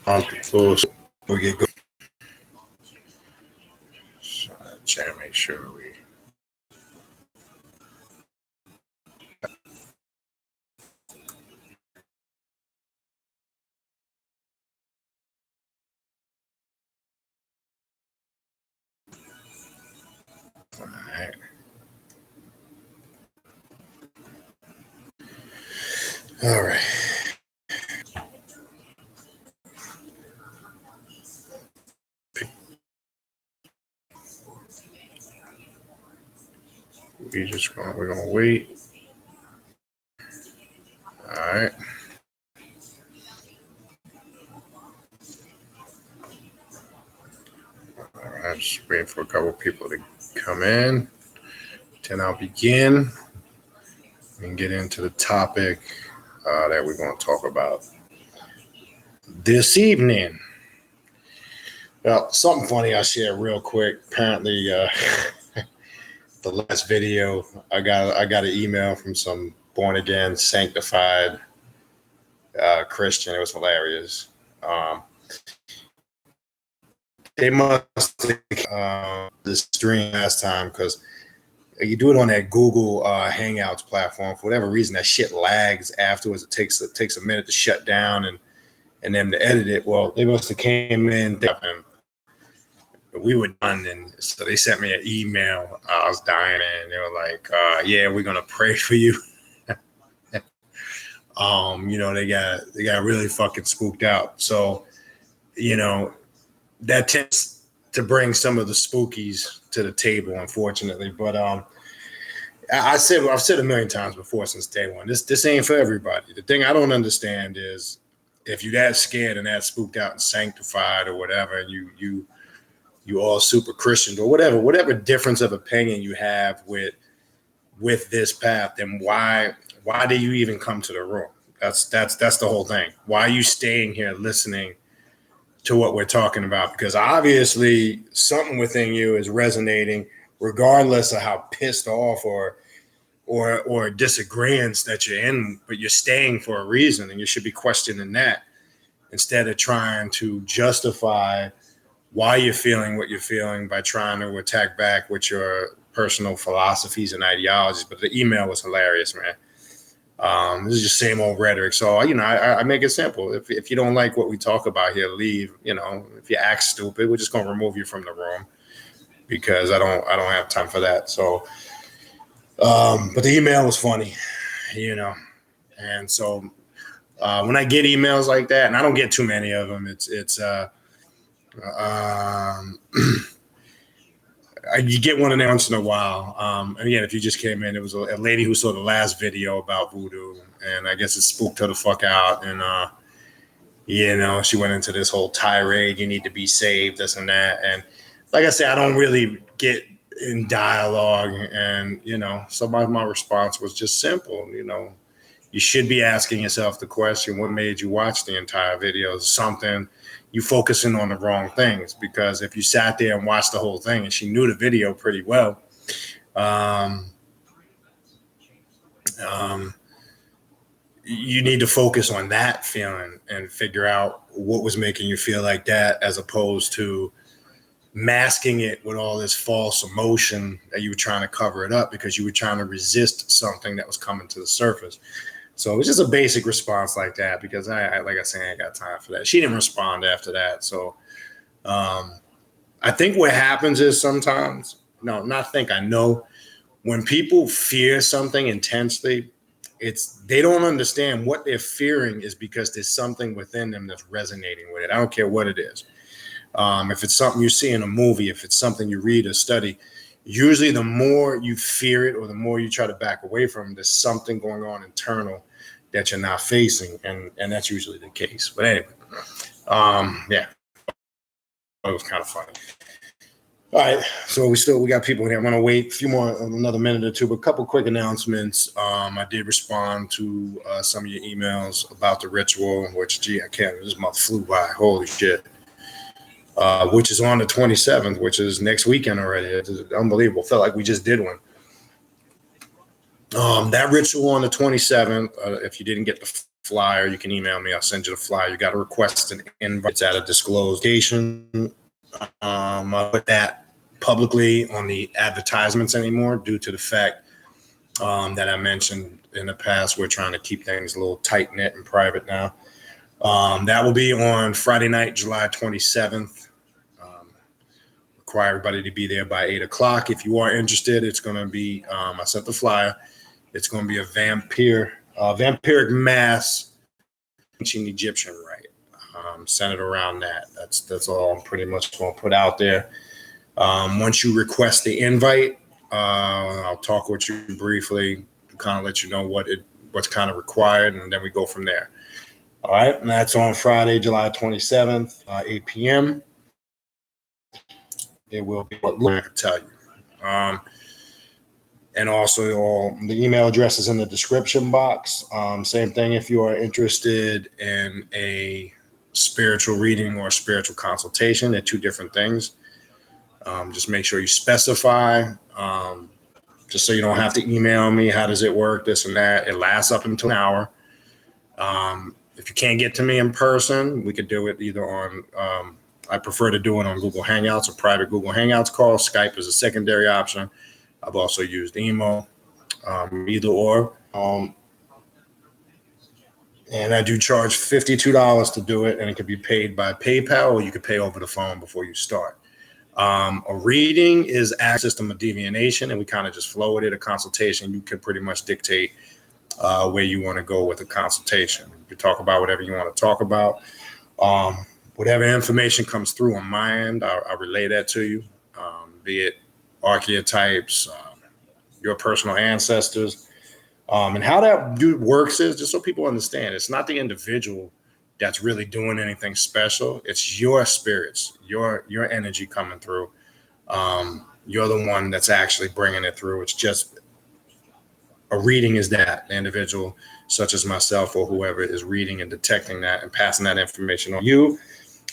Before we get going, so try to make sure we. All right. All right. We're gonna wait. All right. All right. Just waiting for a couple of people to come in. Then I'll begin and get into the topic that we're going to talk about this evening. Well, something funny I'll share real quick. Apparently, the last video I got an email from some born again, sanctified Christian. It was hilarious. They must the stream last time because you do it on that Google Hangouts platform. For whatever reason, that shit lags afterwards. It takes a minute to shut down and them to edit it. Well, they must have came in. We were done, and so they sent me an email. I was dying, and they were like, "Yeah, we're gonna pray for you." They got really fucking spooked out. So, that tends to bring some of the spookies to the table, unfortunately. But I've said a million times before since day one. This ain't for everybody. The thing I don't understand is if you're that scared and that spooked out and sanctified or whatever, and you all super Christians or whatever difference of opinion you have with this path, then why do you even come to the room? That's the whole thing. Why are you staying here listening to what we're talking about? Because obviously something within you is resonating, regardless of how pissed off or disagreements that you're in, but you're staying for a reason, and you should be questioning that instead of trying to justify why you're feeling what you're feeling by trying to attack back with your personal philosophies and ideologies. But the email was hilarious, man. This is just same old rhetoric. So, I make it simple. If you don't like what we talk about here, leave. If you act stupid, we're just going to remove you from the room because I don't have time for that. So, but the email was funny, and so when I get emails like that, and I don't get too many of them, you get one in there once in a while. And again, if you just came in, it was a lady who saw the last video about voodoo, and I guess it spooked her the fuck out. And, she went into this whole tirade, you need to be saved, this and that. And like I said, I don't really get in dialogue. And, so my response was just simple. You should be asking yourself the question, what made you watch the entire video? Something you focusing on the wrong things, because if you sat there and watched the whole thing, and she knew the video pretty well, you need to focus on that feeling and figure out what was making you feel like that, as opposed to masking it with all this false emotion that you were trying to cover it up because you were trying to resist something that was coming to the surface. So it was just a basic response like that, because I ain't got time for that. She didn't respond after that. So I think what happens is sometimes, I know when people fear something intensely, they don't understand what they're fearing is because there's something within them that's resonating with it. I don't care what it is. If it's something you see in a movie, if it's something you read or study, usually the more you fear it or the more you try to back away from it, there's something going on internal that you're not facing. And that's usually the case. But anyway, yeah, it was kind of funny. All right, so we got people here. I'm gonna wait another minute or two, but a couple quick announcements. I did respond to some of your emails about the ritual, which this month flew by. Holy shit. Which is on the 27th, which is next weekend already. It's unbelievable. Felt like we just did one. That ritual on the 27th, if you didn't get the flyer. You can email me. I'll send you the flyer. You got to request an invite. It's at a disclosed location. I'll put that publicly on the advertisements anymore due to the fact that I mentioned in the past. We're trying to keep things a little tight-knit and private now. That will be on Friday night, July 27th. Require everybody to be there by 8 o'clock. If you are interested, it's going to be, I sent the flyer. It's going to be a vampiric mass ancient Egyptian rite, centered around that. That's all I'm pretty much going to put out there. Once you request the invite, I'll talk with you briefly to kind of let you know what's kind of required, and then we go from there. All right, and that's on Friday, July 27th, 8 p.m. It will be what I can tell you. And also, the email address is in the description box. Same thing if you are interested in a spiritual reading or a spiritual consultation. They're two different things. Just make sure you specify, just so you don't have to email me. How does it work? This and that. It lasts up until an hour. If you can't get to me in person, we could do it either on, I prefer to do it on Google Hangouts, a private Google Hangouts call. Skype is a secondary option. I've also used email, either or. And I do charge $52 to do it, and it can be paid by PayPal, or you can pay over the phone before you start. A reading is a system of divination, and we kind of just flow with it. A consultation, you can pretty much dictate where you want to go with a consultation. You can talk about whatever you want to talk about. Whatever information comes through on my end, I'll relay that to you, be it archetypes, your personal ancestors. And how that works is, just so people understand, it's not the individual that's really doing anything special. It's your spirits, your energy coming through. You're the one that's actually bringing it through. It's just a reading is that the individual, such as myself or whoever, is reading and detecting that and passing that information on you.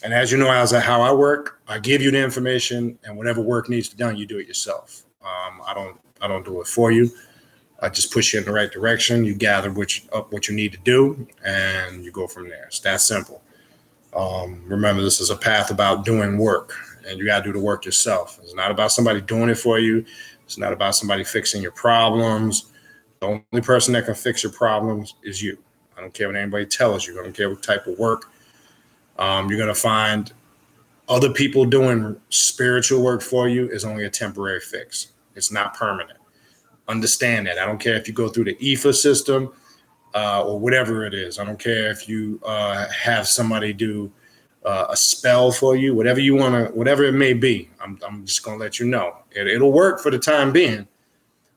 And as you know, how I work, I give you the information, and whatever work needs to be done, you do it yourself. I don't do it for you. I just push you in the right direction. You gather what you need to do, and you go from there. It's that simple. Remember, this is a path about doing work, and you got to do the work yourself. It's not about somebody doing it for you. It's not about somebody fixing your problems. The only person that can fix your problems is you. I don't care what anybody tells you. I don't care what type of work. You're going to find other people doing spiritual work for you is only a temporary fix. It's not permanent. Understand that. I don't care if you go through the EFA system or whatever it is. I don't care if you have somebody do a spell for you, whatever you want to, whatever it may be. I'm just going to let you know. It'll work for the time being,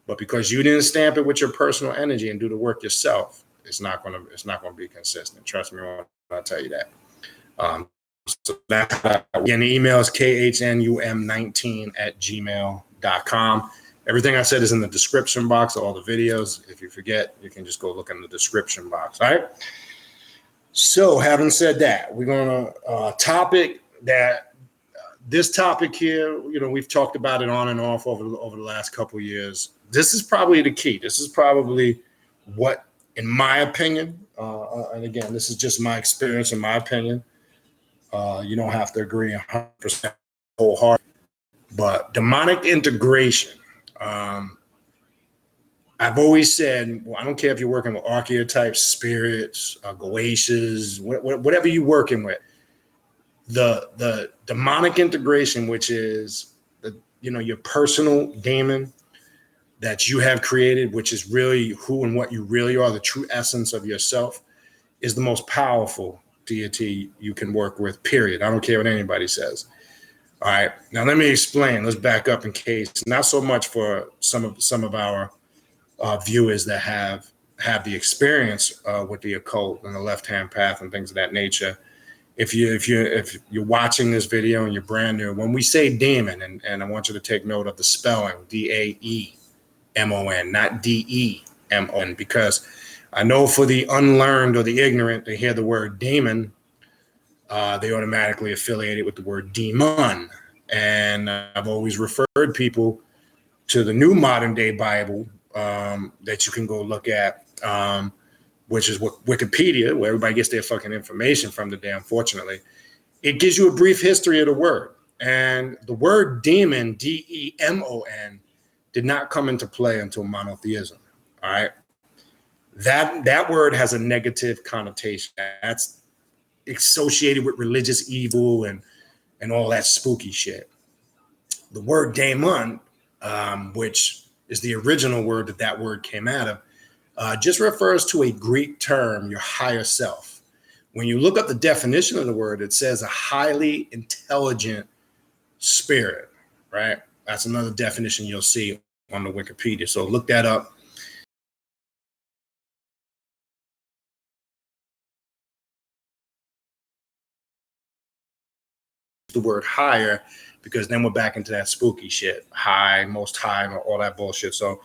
but because you didn't stamp it with your personal energy and do the work yourself, it's not going to be consistent. Trust me when I tell you that. So that, again, the email is khnum19@gmail.com. Everything I said is in the description box, all the videos. If you forget, you can just go look in the description box. All right. So having said that, we're going to topic that this topic here, we've talked about it on and off over the last couple of years. This is probably the key. This is probably what, in my opinion, and again, this is just my experience and my opinion. You don't have to agree 100% wholeheartedly, but demonic integration. I've always said, well, I don't care if you're working with archetypes, spirits, goetia, whatever you're working with. The demonic integration, which is your personal daemon that you have created, which is really who and what you really are, the true essence of yourself, is the most powerful deity you can work with, period. I don't care what anybody says. All right. Now let me explain. Let's back up in case, not so much for some of our viewers that have the experience with the occult and the left-hand path and things of that nature. If you're watching this video and you're brand new, when we say demon, and I want you to take note of the spelling, DAEMON, not DEMON, because I know for the unlearned or the ignorant, they hear the word demon, they automatically affiliate it with the word demon. And I've always referred people to the new modern day Bible that you can go look at, which is what Wikipedia, where everybody gets their fucking information from today, unfortunately, it gives you a brief history of the word. And the word demon, D-E-M-O-N, did not come into play until monotheism. All right. That word has a negative connotation. That's associated with religious evil and all that spooky shit. The word daemon, which is the original word that word came out of, just refers to a Greek term, your higher self. When you look up the definition of the word, it says a highly intelligent spirit, right? That's another definition you'll see on the Wikipedia. So look that up. The word higher, because then we're back into that spooky shit, high, most high, and all that bullshit. So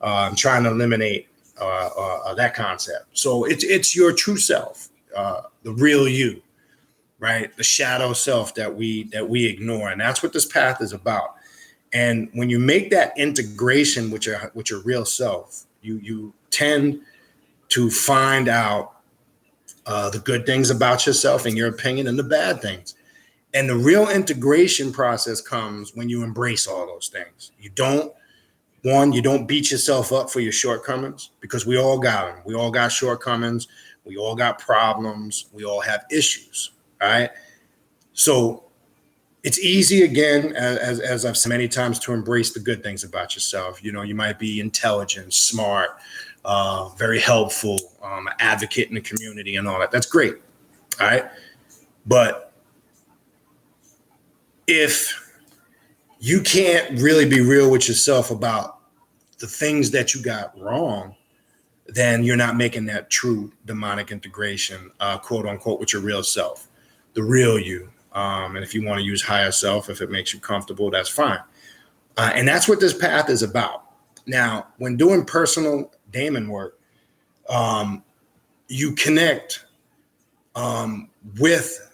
I'm trying to eliminate that concept. So it's your true self, the real you, right? The shadow self that we ignore, and that's what this path is about. And when you make that integration with your real self, you tend to find out the good things about yourself, in your opinion, and the bad things. And the real integration process comes when you embrace all those things. You don't beat yourself up for your shortcomings, because we all got them. We all got shortcomings. We all got problems. We all have issues. All right. So it's easy, again, as I've said many times, to embrace the good things about yourself. You know, you might be intelligent, smart, very helpful, advocate in the community and all that. That's great. All right. But if you can't really be real with yourself about the things that you got wrong, then you're not making that true demonic integration, quote unquote, with your real self, the real you. And if you want to use higher self, if it makes you comfortable, that's fine. And that's what this path is about. Now, when doing personal daemon work, you connect with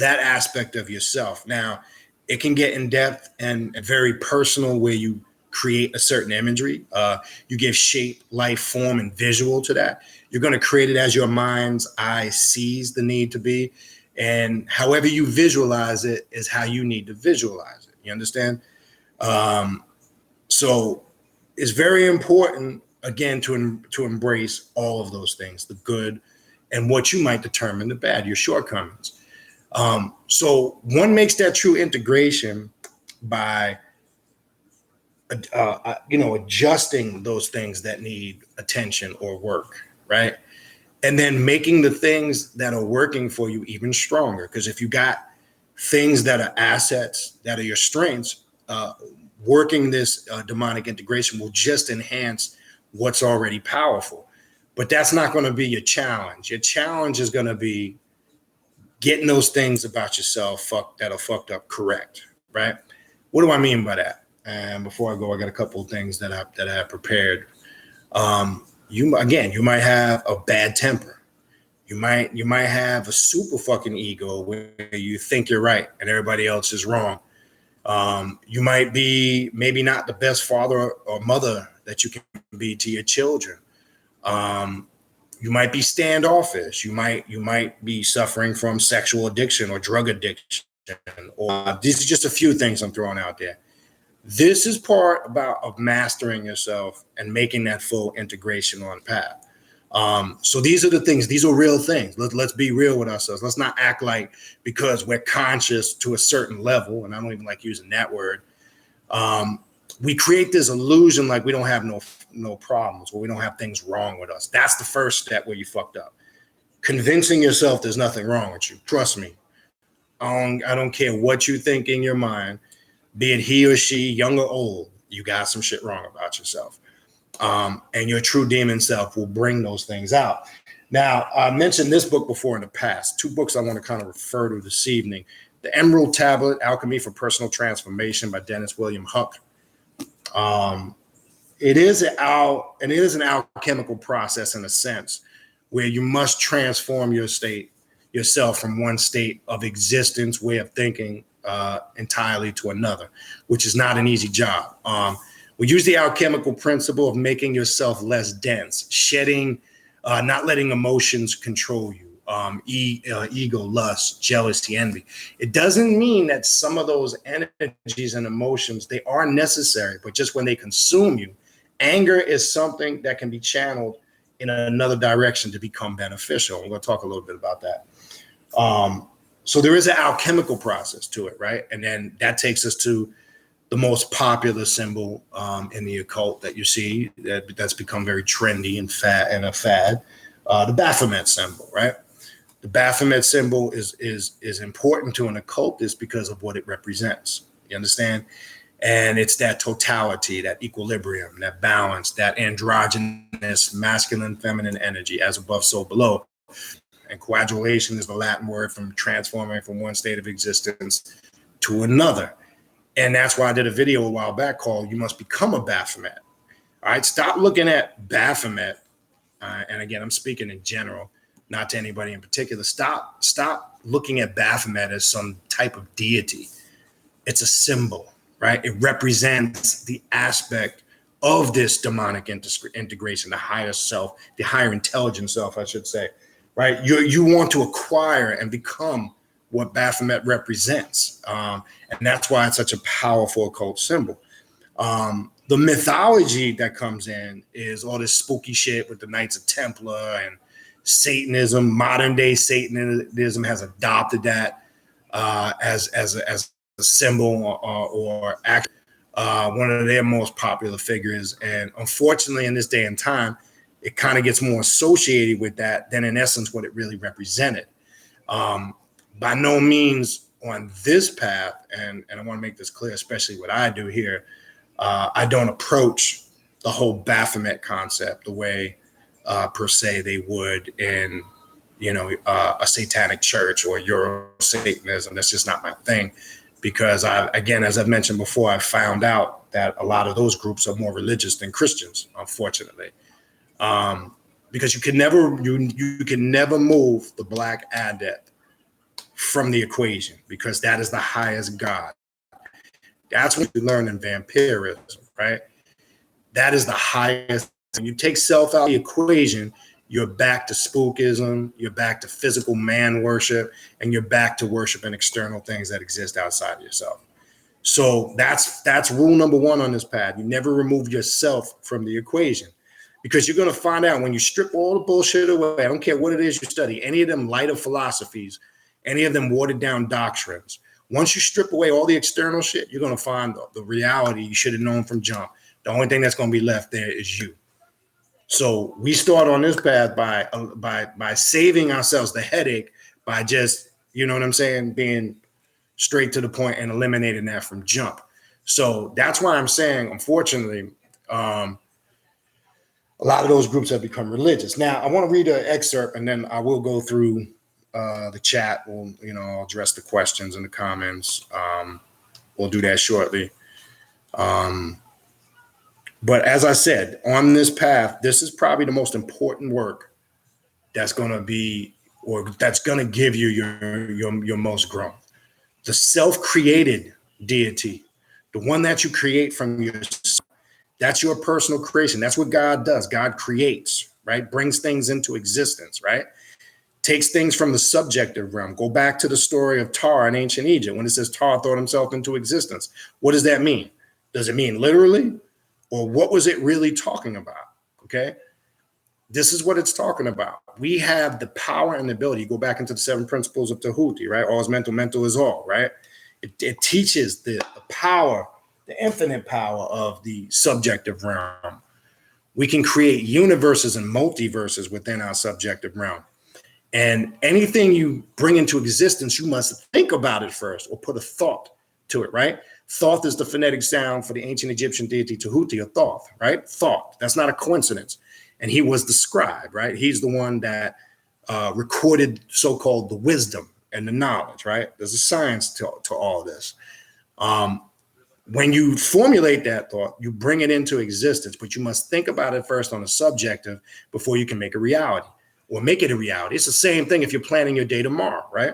that aspect of yourself. Now, it can get in depth and very personal, where you create a certain imagery. You give shape, life, form, and visual to that. You're going to create it as your mind's eye sees the need to be. And however you visualize it is how you need to visualize it. You understand? So it's very important, again, to embrace all of those things, the good and what you might determine the bad, your shortcomings. So one makes that true integration by, adjusting those things that need attention or work, right? And then making the things that are working for you even stronger. Because if you got things that are assets, that are your strengths, working this demonic integration will just enhance what's already powerful. But that's not going to be your challenge. Your challenge is going to be getting those things about yourself that are fucked up correct, right? What do I mean by that? And before I go, I got a couple of things that I have prepared. You might have a bad temper. You might have a super fucking ego where you think you're right and everybody else is wrong. You might be maybe not the best father or mother that you can be to your children. You might be standoffish. You might be suffering from sexual addiction or drug addiction. Or these are just a few things I'm throwing out there. This is part of mastering yourself and making that full integration on path. So these are the things. These are real things. Let's be real with ourselves. Let's not act like because we're conscious to a certain level, and I don't even like using that word, we create this illusion like we don't have no problems, or we don't have things wrong with us. That's the first step where you fucked up. Convincing yourself there's nothing wrong with you. Trust me. I don't care what you think in your mind, be it he or she, young or old, you got some shit wrong about yourself. And your true demon self will bring those things out. Now, I mentioned this book before in the past. Two books I want to kind of refer to this evening. The Emerald Tablet, Alchemy for Personal Transformation by Dennis William Huck. It is an alchemical process in a sense where you must transform yourself from one state of existence, way of thinking, entirely to another, which is not an easy job. We use the alchemical principle of making yourself less dense, shedding not letting emotions control you, ego, lust, jealousy, envy. It doesn't mean that some of those energies and emotions, they are necessary, but just when they consume you, anger is something that can be channeled in another direction to become beneficial. We're going to talk a little bit about that. So there is an alchemical process to it, right? And then that takes us to the most popular symbol in the occult that you see that's become very trendy and a fad, the Baphomet symbol, right? The Baphomet symbol is important to an occultist because of what it represents. You understand? And it's that totality, that equilibrium, that balance, that androgynous, masculine, feminine energy, as above, so below. And coagulation is the Latin word from transforming from one state of existence to another. And that's why I did a video a while back called "You Must Become a Baphomet." All right, stop looking at Baphomet. And again, I'm speaking in general, not to anybody in particular. Stop looking at Baphomet as some type of deity. It's a symbol, right? It represents the aspect of this demonic integration, the higher self, the higher intelligent self, I should say, right? You want to acquire and become what Baphomet represents. And that's why it's such a powerful occult symbol. The mythology that comes in is all this spooky shit with the Knights of Templar and Satanism. Modern day Satanism has adopted that as a symbol or act. One of their most popular figures. And unfortunately, in this day and time, it kind of gets more associated with that than in essence what it really represented. By no means on this path, and I want to make this clear, especially what I do here, I don't approach the whole Baphomet concept the way per se they would in, a satanic church or Euro-Satanism. That's just not my thing, because again, as I've mentioned before, I found out that a lot of those groups are more religious than Christians, unfortunately. Because you can never move the black adept from the equation, because that is the highest God. That's what you learn in vampirism, right? That is the highest. When you take self out of the equation, you're back to spookism, you're back to physical man worship, and you're back to worshiping external things that exist outside of yourself. So that's rule number one on this path. You never remove yourself from the equation, because you're going to find out when you strip all the bullshit away. I don't care what it is you study, any of them lighter philosophies, any of them watered down doctrines. Once you strip away all the external shit, you're going to find the reality you should have known from jump. The only thing that's going to be left there is you. So we start on this path by saving ourselves the headache by just, you know what I'm saying, being straight to the point and eliminating that from jump. So that's why I'm saying, unfortunately, a lot of those groups have become religious. Now, I want to read an excerpt, and then I will go through the chat. I'll address the questions in the comments. We'll do that shortly. But as I said, on this path, this is probably the most important work that's going to be, or that's going to give you your most growth. The self-created deity, the one that you create from yourself, that's your personal creation. That's what God does. God creates, right? Brings things into existence, right? Takes things from the subjective realm. Go back to the story of Tar in ancient Egypt. When it says Tar thought himself into existence, what does that mean? Does it mean literally? Or what was it really talking about? Okay. This is what it's talking about. We have the power and the ability. Go back into the 7 principles of Tahuti, right? All is mental, mental is all, right? It teaches the power, the infinite power of the subjective realm. We can create universes and multiverses within our subjective realm. And anything you bring into existence, you must think about it first or put a thought to it, right? Thoth is the phonetic sound for the ancient Egyptian deity Tahuti, or Thoth, right? Thought. That's not a coincidence. And he was the scribe, right? He's the one that recorded so-called the wisdom and the knowledge, right? There's a science to all this. When you formulate that thought, you bring it into existence, but you must think about it first on a subjective before you can make a reality or make it a reality. It's the same thing if you're planning your day tomorrow, right?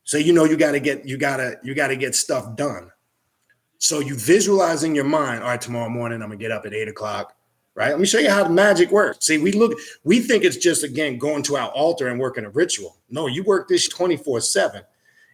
So you gotta get stuff done. So you visualize in your mind, all right, tomorrow morning I'm gonna get up at 8 o'clock, right? Let me show you how the magic works. See, we think it's just, again, going to our altar and working a ritual. No, you work this 24/7.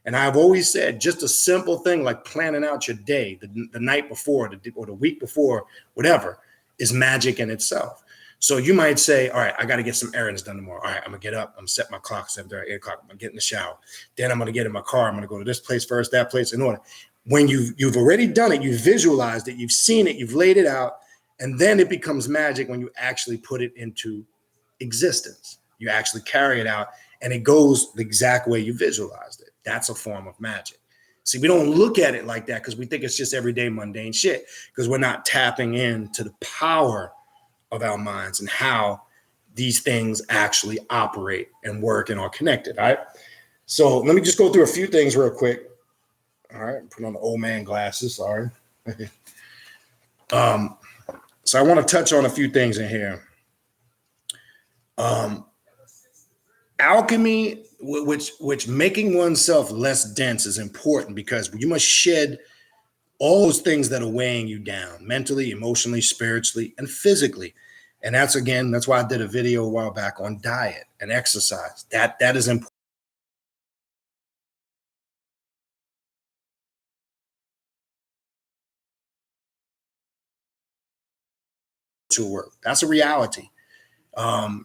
And I've always said just a simple thing like planning out your day the night before or the week before, whatever, is magic in itself. So you might say, all right, I got to get some errands done tomorrow. All right, I'm going to get up. I'm going to set my clock, 7:30, 8 o'clock. I'm going to get in the shower. Then I'm going to get in my car. I'm going to go to this place first, that place, in order. When you've already done it, you've visualized it, you've seen it, you've laid it out, and then it becomes magic when you actually put it into existence. You actually carry it out, and it goes the exact way you visualized it. That's a form of magic. See, we don't look at it like that because we think it's just everyday mundane shit, because we're not tapping into the power of our minds and how these things actually operate and work and are connected. All right. So let me just go through a few things real quick. All right. Put on the old man glasses. Sorry. So I want to touch on a few things in here. Alchemy, which making oneself less dense is important because you must shed all those things that are weighing you down mentally, emotionally, spiritually, and physically. And that's why I did a video a while back on diet and exercise. That is important. To work. That's a reality.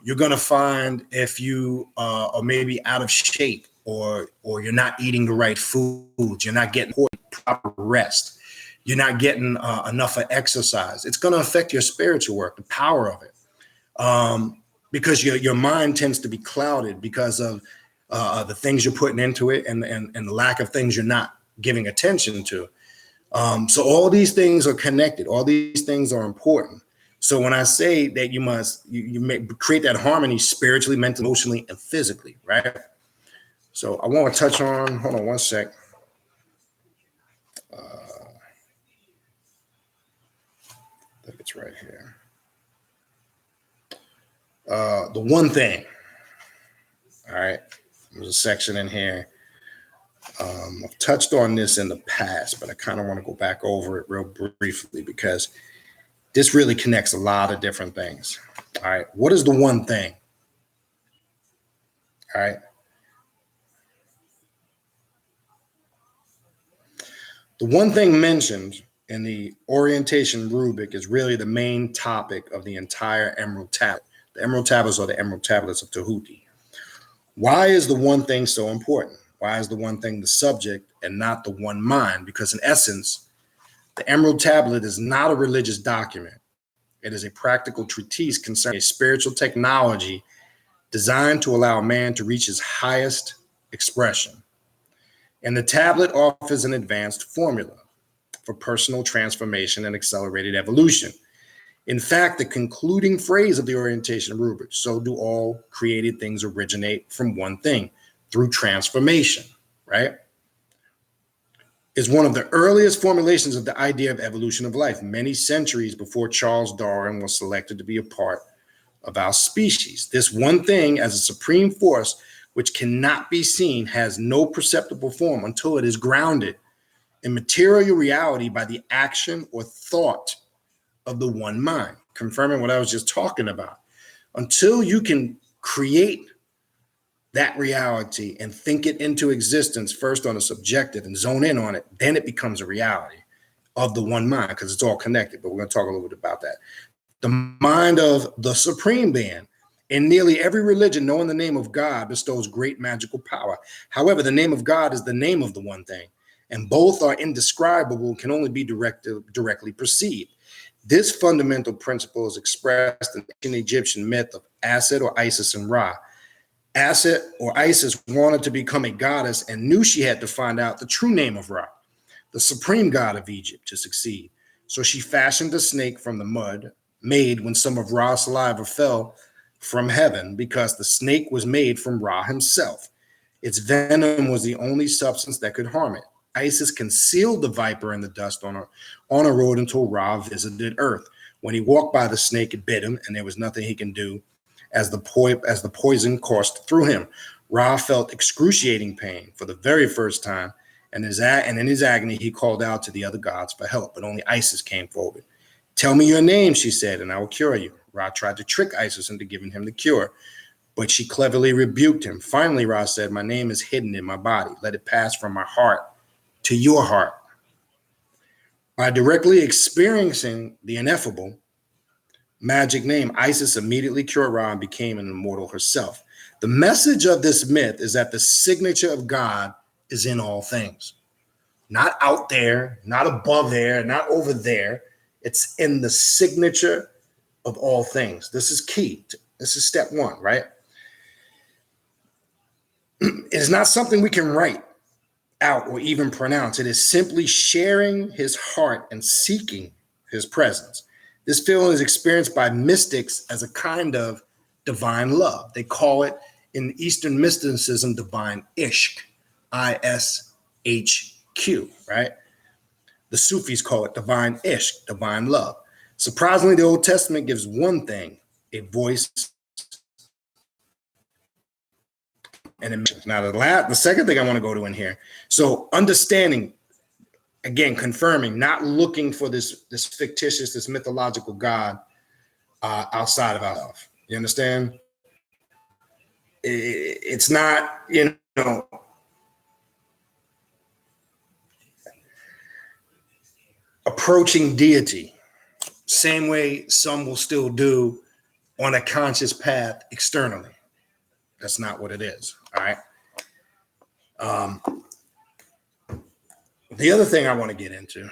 You're going to find if you are maybe out of shape or you're not eating the right foods, you're not getting proper rest, you're not getting enough of exercise. It's going to affect your spiritual work, the power of it, because your mind tends to be clouded because of the things you're putting into it and the lack of things you're not giving attention to. So all these things are connected. All these things are important. So when I say that you must create that harmony spiritually, mentally, emotionally, and physically, right? So I want to touch on, hold on one sec. I think it's right here. The one thing, all right, there's a section in here. I've touched on this in the past, but I kind of want to go back over it real briefly because this really connects a lot of different things. All right. What is the one thing? All right. The one thing mentioned in the orientation rubric is really the main topic of the entire Emerald Tablet. The Emerald Tablets are the Emerald Tablets of Tahuti. Why is the one thing so important? Why is the one thing the subject and not the one mind? Because in essence, the Emerald Tablet is not a religious document. It is a practical treatise concerning a spiritual technology designed to allow man to reach his highest expression. And the tablet offers an advanced formula for personal transformation and accelerated evolution. In fact, the concluding phrase of the orientation rubric, so do all created things originate from one thing, through transformation, right? Is one of the earliest formulations of the idea of evolution of life, many centuries before Charles Darwin was selected to be a part of our species. This one thing, as a supreme force which cannot be seen, has no perceptible form until it is grounded in material reality by the action or thought of the one mind, confirming what I was just talking about. Until you can create that reality and think it into existence first on a subjective and zone in on it, then it becomes a reality of the one mind because it's all connected. But we're going to talk a little bit about that. The mind of the supreme being. In nearly every religion, knowing the name of God bestows great magical power. However, the name of God is the name of the one thing, and both are indescribable, can only be directly perceived. This fundamental principle is expressed in the ancient Egyptian myth of Aset or Isis and Ra. Aset or Isis wanted to become a goddess and knew she had to find out the true name of Ra, the supreme god of Egypt, to succeed. So she fashioned a snake from the mud made when some of Ra's saliva fell from heaven, because the snake was made from Ra himself. Its venom was the only substance that could harm it. Isis concealed the viper in the dust on a road until Ra visited Earth. When he walked by the snake, it bit him, and there was nothing he can do as the poison coursed through him. Ra felt excruciating pain for the very first time, and in his agony, he called out to the other gods for help, but only Isis came forward. Tell me your name, she said, and I will cure you. Ra tried to trick Isis into giving him the cure, but she cleverly rebuked him. Finally, Ra said, my name is hidden in my body. Let it pass from my heart to your heart. By directly experiencing the ineffable magic name, Isis immediately cured Ra and became an immortal herself. The message of this myth is that the signature of God is in all things. Not out there, not above there, not over there. It's in the signature of all things. This is key. This is step one, right? It is not something we can write out or even pronounce. It is simply sharing his heart and seeking his presence. This feeling is experienced by mystics as a kind of divine love. They call it in Eastern mysticism divine ishq, I-S-H-Q, right? The Sufis call it divine ishq, divine love. Surprisingly, the Old Testament gives one thing, a voice and emotions. Now, the second thing I want to go to in here. So understanding, again, confirming, not looking for this fictitious, this mythological God outside of ourselves. You understand? It's not, approaching deity, same way some will still do on a conscious path externally. That's not what it is. All right. The other thing I want to get into,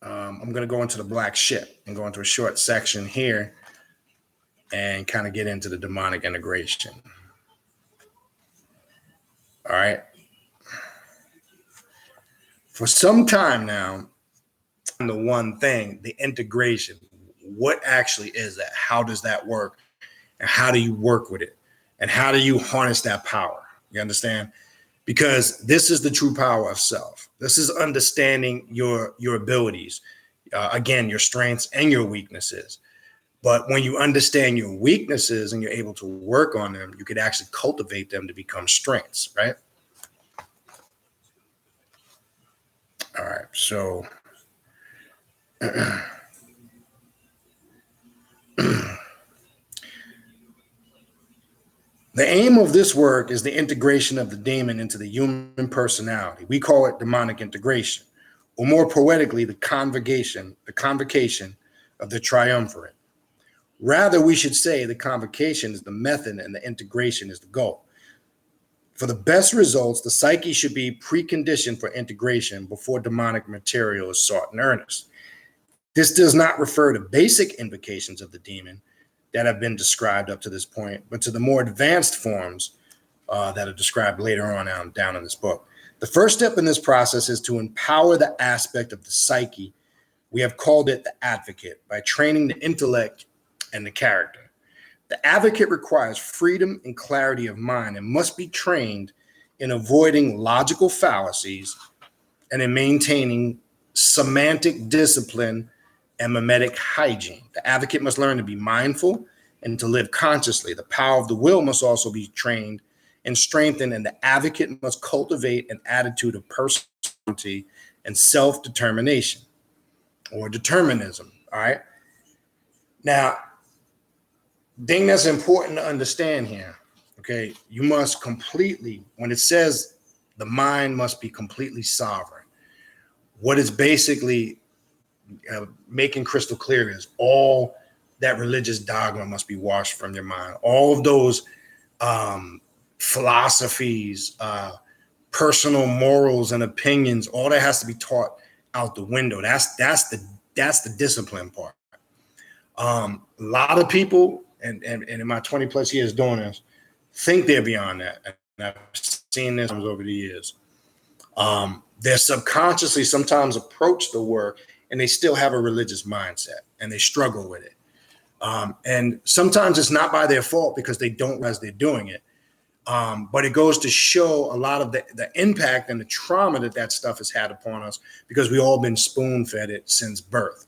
I'm going to go into the black ship and go into a short section here and kind of get into the demonic integration. All right. For some time now, the one thing, the integration, what actually is that? How does that work? And how do you work with it? And how do you harness that power? You understand? Because this is the true power of self. This is understanding your abilities, again, your strengths and your weaknesses. But when you understand your weaknesses and you're able to work on them, you could actually cultivate them to become strengths, right? All right, so the aim of this work is the integration of the demon into the human personality. We call it demonic integration, or more poetically, the convocation of the triumvirate. Rather, we should say the convocation is the method and the integration is the goal. For the best results, the psyche should be preconditioned for integration before demonic material is sought in earnest. This does not refer to basic invocations of the demon that have been described up to this point, but to the more advanced forms that are described later on down in this book. The first step in this process is to empower the aspect of the psyche. We have called it the advocate by training the intellect and the character. The advocate requires freedom and clarity of mind and must be trained in avoiding logical fallacies and in maintaining semantic discipline and mimetic hygiene. The advocate must learn to be mindful and to live consciously. The power of the will must also be trained and strengthened, and the advocate must cultivate an attitude of personality and self-determination or determinism. All right. Now, thing that's important to understand here, okay, you must completely, when it says the mind must be completely sovereign, what it's basically making crystal clear is all that religious dogma must be washed from your mind. All of those philosophies, personal morals and opinions, all that has to be taught out the window. That's the discipline part. A lot of people, and in my 20 plus years doing this, think they're beyond that. And I've seen this over the years. They subconsciously sometimes approach the work and they still have a religious mindset and they struggle with it. And sometimes it's not by their fault because they don't realize they're doing it. But it goes to show a lot of the impact and the trauma that stuff has had upon us because we all been spoon-fed it since birth.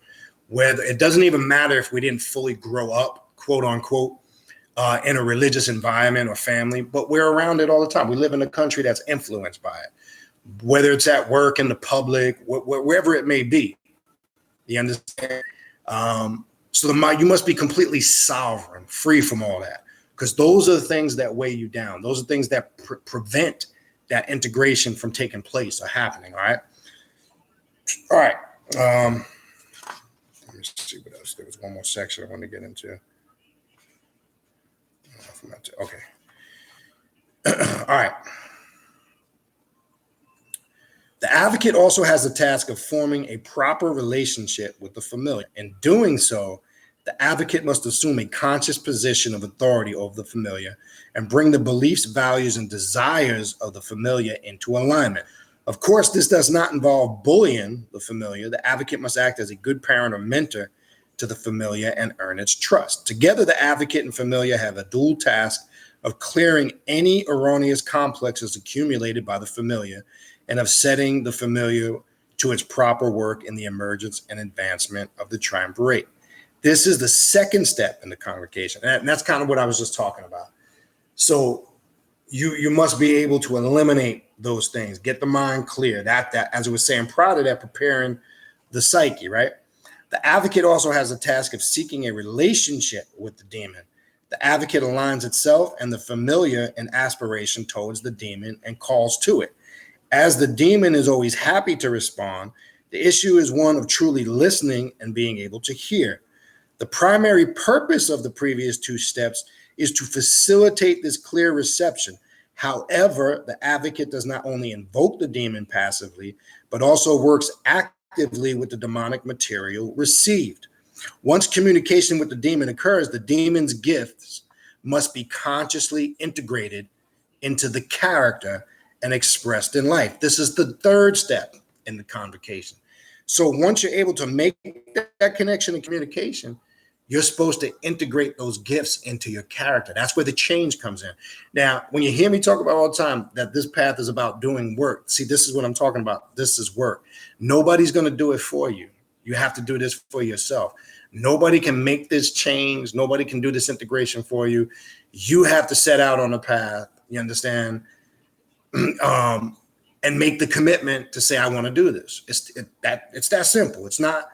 Where it doesn't even matter if we didn't fully grow up, quote unquote, in a religious environment or family, but we're around it all the time. We live in a country that's influenced by it. whether it's at work, in the public, wherever it may be. You understand? So you must be completely sovereign, free from all that, because those are the things that weigh you down. Those are things that prevent that integration from taking place or happening. All right. All right. Let me see what else. There was one more section I wanted to get into. Okay. All right. The advocate also has the task of forming a proper relationship with the familiar. In doing so, the advocate must assume a conscious position of authority over the familiar and bring the beliefs, values, and desires of the familiar into alignment. Of course, this does not involve bullying the familiar. The advocate must act as a good parent or mentor to the familiar and earn its trust. Together, the advocate and familiar have a dual task of clearing any erroneous complexes accumulated by the familiar and of setting the familiar to its proper work in the emergence and advancement of the triumvirate. This is the second step in the convocation, and that's kind of what I was just talking about. So you must be able to eliminate those things, get the mind clear. That as I was saying prior to that, preparing the psyche, right? The advocate also has a task of seeking a relationship with the demon. The advocate aligns itself and the familiar in aspiration towards the demon and calls to it. As the demon is always happy to respond, the issue is one of truly listening and being able to hear. The primary purpose of the previous two steps is to facilitate this clear reception. However, the advocate does not only invoke the demon passively, but also works actively with the demonic material received. Once communication with the demon occurs, the demon's gifts must be consciously integrated into the character and expressed in life. This is the third step in the convocation. So once you're able to make that connection and communication, you're supposed to integrate those gifts into your character. That's where the change comes in. Now, when you hear me talk about all the time that this path is about doing work, see, this is what I'm talking about. This is work. Nobody's going to do it for you. You have to do this for yourself. Nobody can make this change. Nobody can do this integration for you. You have to set out on a path, you understand, and make the commitment to say, I want to do this. It's that simple. It's not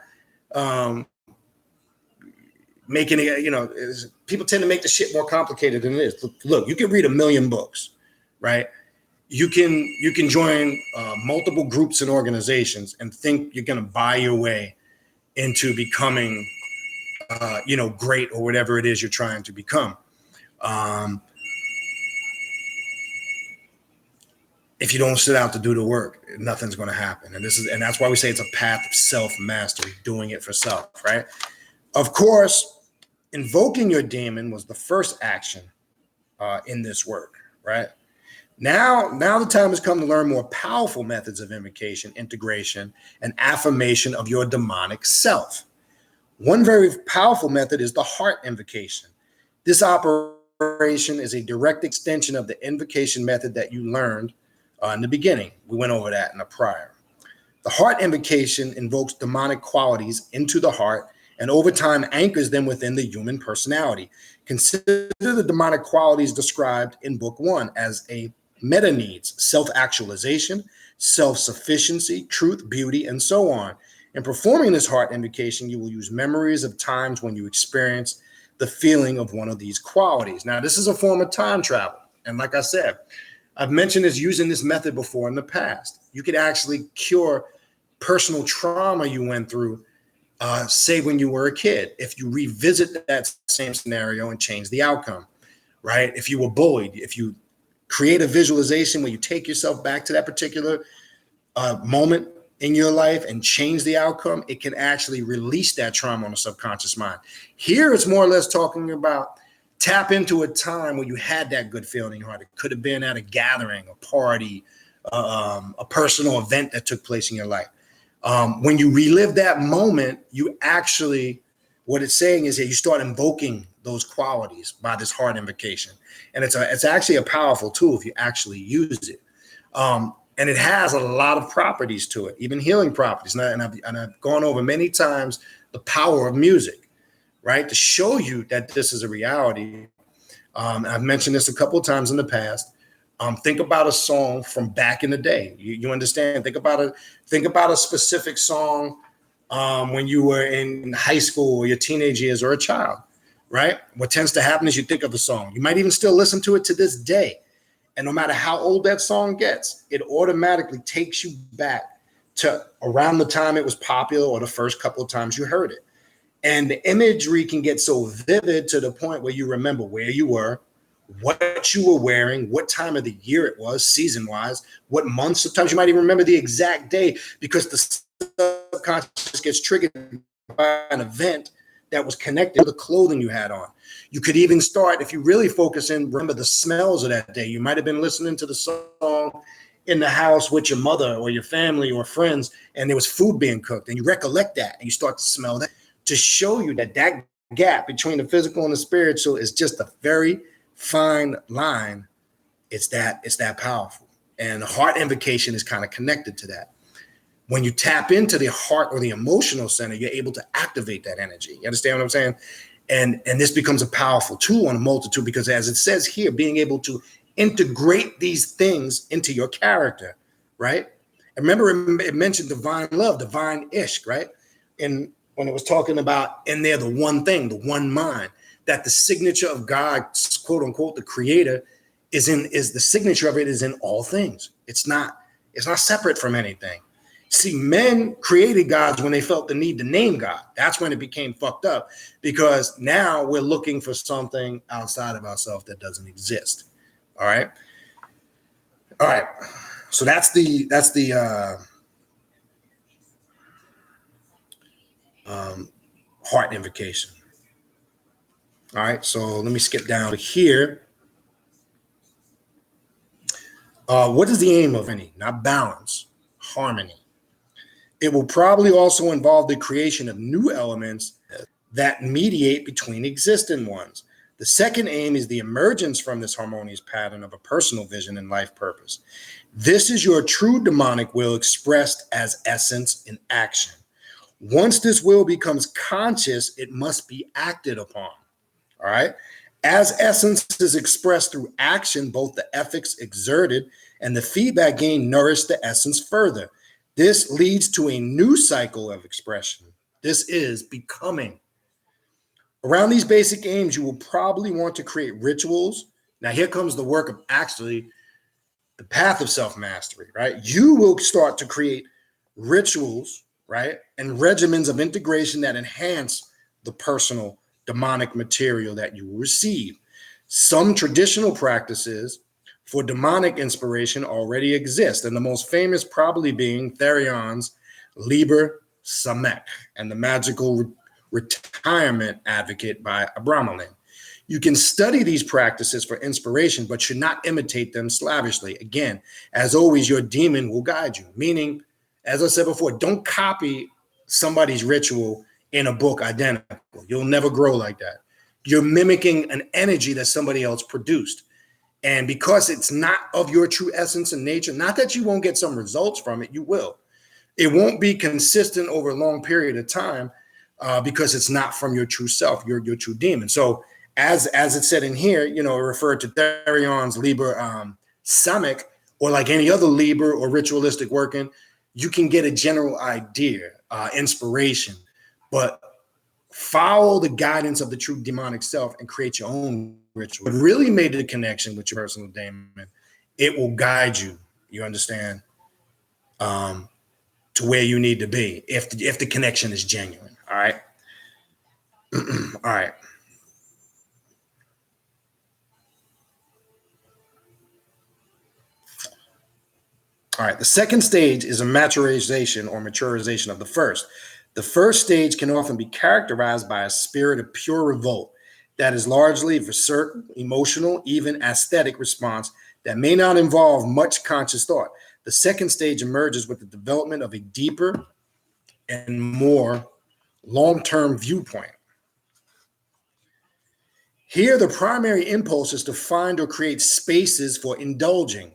making it, people tend to make the shit more complicated than it is. Look, you can read 1,000,000 books, right? You can join multiple groups and organizations and think you're going to buy your way into becoming, great or whatever it is you're trying to become. If you don't sit out to do the work, nothing's going to happen. And that's why we say it's a path of self-mastery, doing it for self, right? Of course, invoking your demon was the first action in this work, right? Now the time has come to learn more powerful methods of invocation, integration, and affirmation of your demonic self. One very powerful method is the heart invocation. This operation is a direct extension of the invocation method that you learned in the beginning. We went over that in the prior. The heart invocation invokes demonic qualities into the heart and over time anchors them within the human personality. Consider the demonic qualities described in Book 1 as a meta needs: self-actualization, self-sufficiency, truth, beauty, and so on. In performing this heart invocation, you will use memories of times when you experienced the feeling of one of these qualities. Now, this is a form of time travel. And like I said, I've mentioned this using this method before in the past. You could actually cure personal trauma you went through, say when you were a kid, if you revisit that same scenario and change the outcome, right? If you were bullied, if you create a visualization where you take yourself back to that particular moment in your life and change the outcome, it can actually release that trauma on the subconscious mind. Here, it's more or less talking about tap into a time where you had that good feeling in your heart. It could have been at a gathering, a party, a personal event that took place in your life. When you relive that moment, you actually, what it's saying is that you start invoking those qualities by this heart invocation. And it's actually a powerful tool if you actually use it. And it has a lot of properties to it, even healing properties. And I've gone over many times the power of music, right? To show you that this is a reality. I've mentioned this a couple of times in the past. Think about a song from back in the day. You understand? Think about a specific song when you were in high school or your teenage years or a child, right? What tends to happen is you think of a song. You might even still listen to it to this day. And no matter how old that song gets, it automatically takes you back to around the time it was popular or the first couple of times you heard it. And the imagery can get so vivid to the point where you remember where you were, what you were wearing, what time of the year it was, season-wise, what month. Sometimes you might even remember the exact day because the subconscious gets triggered by an event that was connected to the clothing you had on. You could even start, if you really focus in, remember the smells of that day. You might have been listening to the song in the house with your mother or your family or friends, and there was food being cooked, and you recollect that, and you start to smell that to show you that that gap between the physical and the spiritual is just a very fine line. It's that powerful. And the heart invocation is kind of connected to that. When you tap into the heart or the emotional center, you're able to activate that energy. You understand what I'm saying? And this becomes a powerful tool on a multitude because, as it says here, being able to integrate these things into your character, right? And remember, it mentioned divine love, divine ishq, right? And when it was talking about in there, the one thing, the one mind, that the signature of God, quote unquote, the creator is the signature of it is in all things. It's not separate from anything. See, men created gods when they felt the need to name God. That's when it became fucked up because now we're looking for something outside of ourselves that doesn't exist. All right. So that's the heart invocation. All right. So let me skip down to here. What is the aim of any? Not balance, harmony. It will probably also involve the creation of new elements that mediate between existing ones. The second aim is the emergence from this harmonious pattern of a personal vision and life purpose. This is your true demonic will expressed as essence in action. Once this will becomes conscious, it must be acted upon. All right. As essence is expressed through action, both the ethics exerted and the feedback gained nourish the essence further. This leads to a new cycle of expression. This is becoming. Around these basic aims, you will probably want to create rituals. Now, here comes the work of actually the path of self-mastery, right? You will start to create rituals, right? And regimens of integration that enhance the personal demonic material that you will receive. Some traditional practices for demonic inspiration already exist, and the most famous probably being Therion's Liber Samek and the magical retirement advocate by Abramelin. You can study these practices for inspiration, but should not imitate them slavishly. Again, as always, your demon will guide you. Meaning, as I said before, don't copy somebody's ritual in a book identical. You'll never grow like that. You're mimicking an energy that somebody else produced. And because it's not of your true essence and nature, not that you won't get some results from it, you will. It won't be consistent over a long period of time because it's not from your true self, your true demon. So as it said in here, it referred to Therion's Liber Samek, or like any other Liber or ritualistic working, you can get a general idea, inspiration, but follow the guidance of the true demonic self and create your own ritual. It really made the connection with your personal demon. It will guide you. You understand? To where you need to be if the connection is genuine. All right. All right. All right. The second stage is a maturization of the first. The first stage can often be characterized by a spirit of pure revolt that is largely for certain emotional, even aesthetic response that may not involve much conscious thought. The second stage emerges with the development of a deeper and more long-term viewpoint. Here, the primary impulse is to find or create spaces for indulging,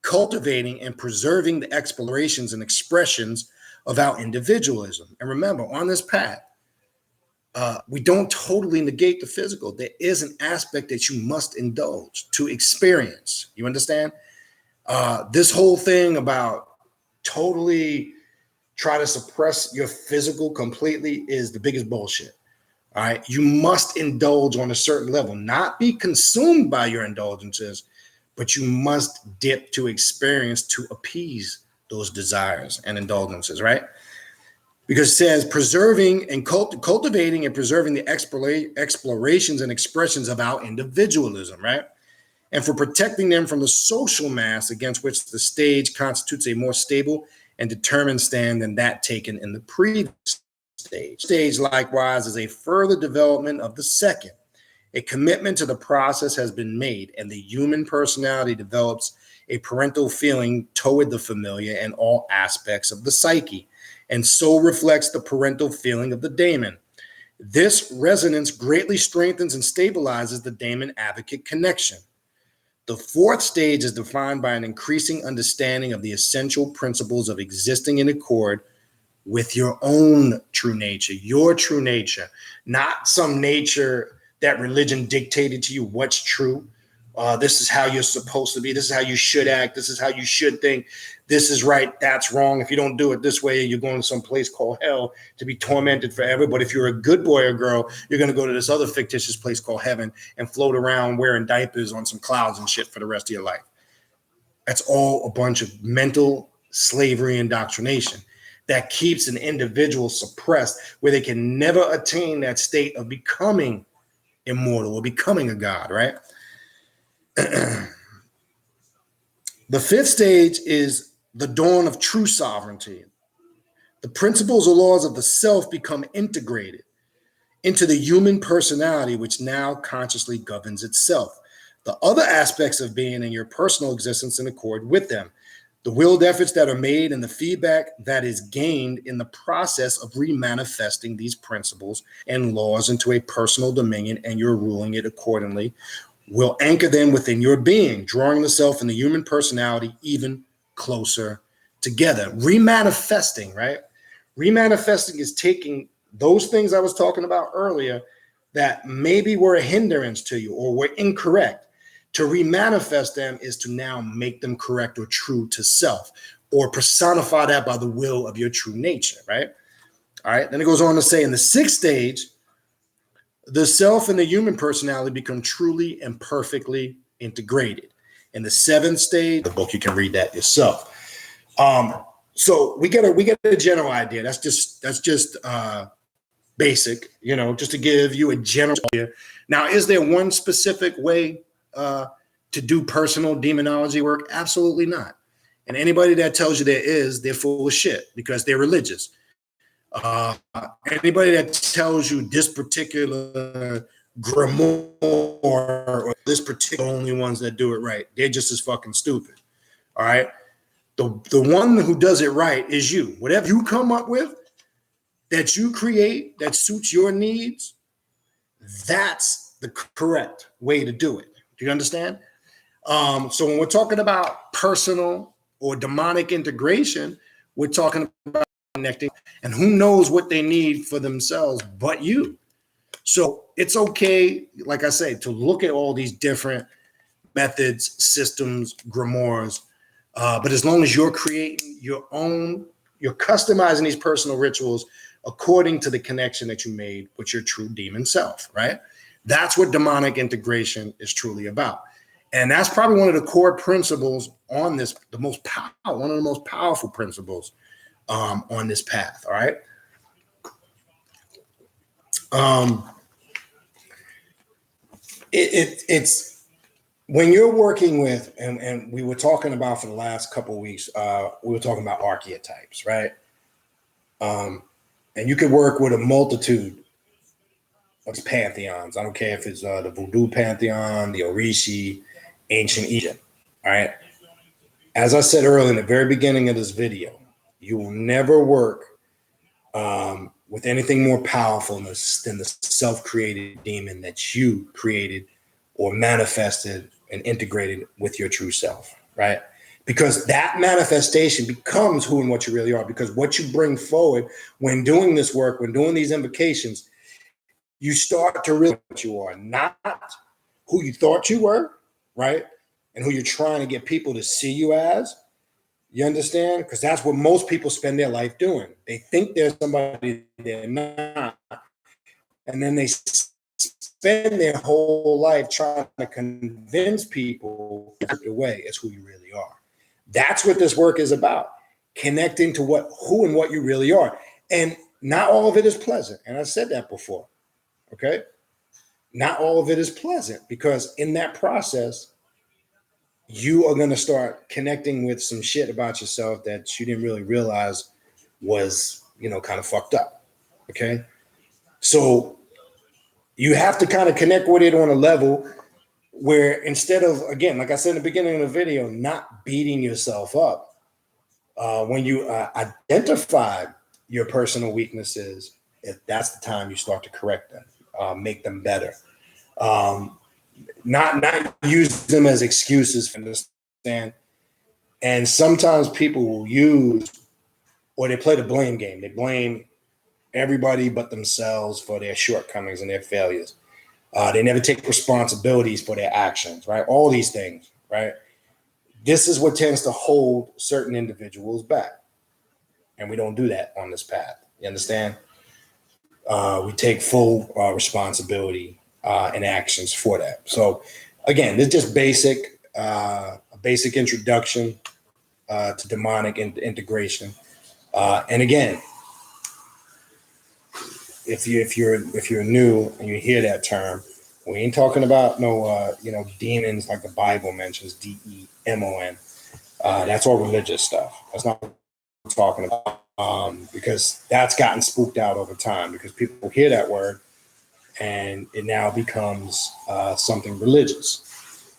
cultivating, and preserving the explorations and expressions of our individualism. And remember, on this path, we don't totally negate the physical. There is an aspect that you must indulge to experience. You understand? This whole thing about totally try to suppress your physical completely is the biggest bullshit. All right. You must indulge on a certain level, not be consumed by your indulgences, but you must dip to experience to appease those desires and indulgences, right? Because it says preserving and cultivating and preserving the explorations and expressions of our individualism, right? And for protecting them from the social mass against which the stage constitutes a more stable and determined stand than that taken in the previous stage. Stage, likewise, is a further development of the second. A commitment to the process has been made, and the human personality develops a parental feeling toward the familiar and all aspects of the psyche, and so reflects the parental feeling of the daemon. This resonance greatly strengthens and stabilizes the daemon-advocate connection. The fourth stage is defined by an increasing understanding of the essential principles of existing in accord with your own true nature, not some nature that religion dictated to you what's true. This is how you're supposed to be. This is how you should act. This is how you should think. This is right. That's wrong. If you don't do it this way, you're going to some place called hell to be tormented forever. But if you're a good boy or girl, you're going to go to this other fictitious place called heaven and float around wearing diapers on some clouds and shit for the rest of your life. That's all a bunch of mental slavery indoctrination that keeps an individual suppressed, where they can never attain that state of becoming immortal or becoming a god, right? The fifth stage is the dawn of true sovereignty. The principles or laws of the self become integrated into the human personality, which now consciously governs itself. The other aspects of being in your personal existence in accord with them. The willed efforts that are made and the feedback that is gained in the process of remanifesting these principles and laws into a personal dominion, and you're ruling it accordingly, will anchor them within your being, drawing the self and the human personality even closer together. Remanifesting, right? Remanifesting is taking those things I was talking about earlier that maybe were a hindrance to you or were incorrect. To remanifest them is to now make them correct or true to self, or personify that by the will of your true nature, right? All right. Then it goes on to say in the sixth stage, the self and the human personality become truly and perfectly integrated. In the seventh stage, the book, you can read that yourself. So we get a general idea. That's just basic, just to give you a general idea. Now, is there one specific way to do personal demonology work? Absolutely not. And anybody that tells you there is, they're full of shit because they're religious. Anybody that tells you this particular grimoire or this particular only ones that do it right, they're just as fucking stupid. All right. The one who does it right is you. Whatever you come up with that you create that suits your needs, that's the correct way to do it. Do you understand? So when we're talking about personal or demonic integration, we're talking about connecting, and who knows what they need for themselves but you. So it's okay, like I say, to look at all these different methods, systems, grimoires, but as long as you're creating your own, you're customizing these personal rituals according to the connection that you made with your true demon self, right? That's what demonic integration is truly about. And that's probably one of the core principles on this, one of the most powerful principles on this path, all right? It's when you're working with, and we were talking about for the last couple of weeks, we were talking about archetypes, right? And you could work with a multitude of pantheons. I don't care if it's the Voodoo pantheon, the Orishi, ancient Egypt, all right? As I said earlier in the very beginning of this video, you will never work with anything more powerful than the self-created demon that you created or manifested and integrated with your true self, right? Because that manifestation becomes who and what you really are, because what you bring forward when doing this work, when doing these invocations, you start to realize what you are, not who you thought you were, right? And who you're trying to get people to see you as. You understand? Because that's what most people spend their life doing. They think they're somebody they're not. And then they spend their whole life trying to convince people the way is who you really are. That's what this work is about. Connecting to who and what you really are. And not all of it is pleasant. And I said that before. Okay? Not all of it is pleasant, because in that process, you are going to start connecting with some shit about yourself that you didn't really realize was, kind of fucked up. Okay. So you have to kind of connect with it on a level where, instead of, again, like I said in the beginning of the video, not beating yourself up, when you identify your personal weaknesses, if that's the time you start to correct them, make them better. Not use them as excuses, understand? And sometimes people will use, or they play the blame game. They blame everybody but themselves for their shortcomings and their failures. They never take responsibilities for their actions, right? All these things, right? This is what tends to hold certain individuals back. And we don't do that on this path. You understand? We take full responsibility and actions for that. So again, this is just a basic introduction to demonic integration. And again, if you're new and you hear that term, we ain't talking about no demons like the Bible mentions, demon. That's all religious stuff. That's not what we're talking about, because that's gotten spooked out over time, because people hear that word and it now becomes something religious.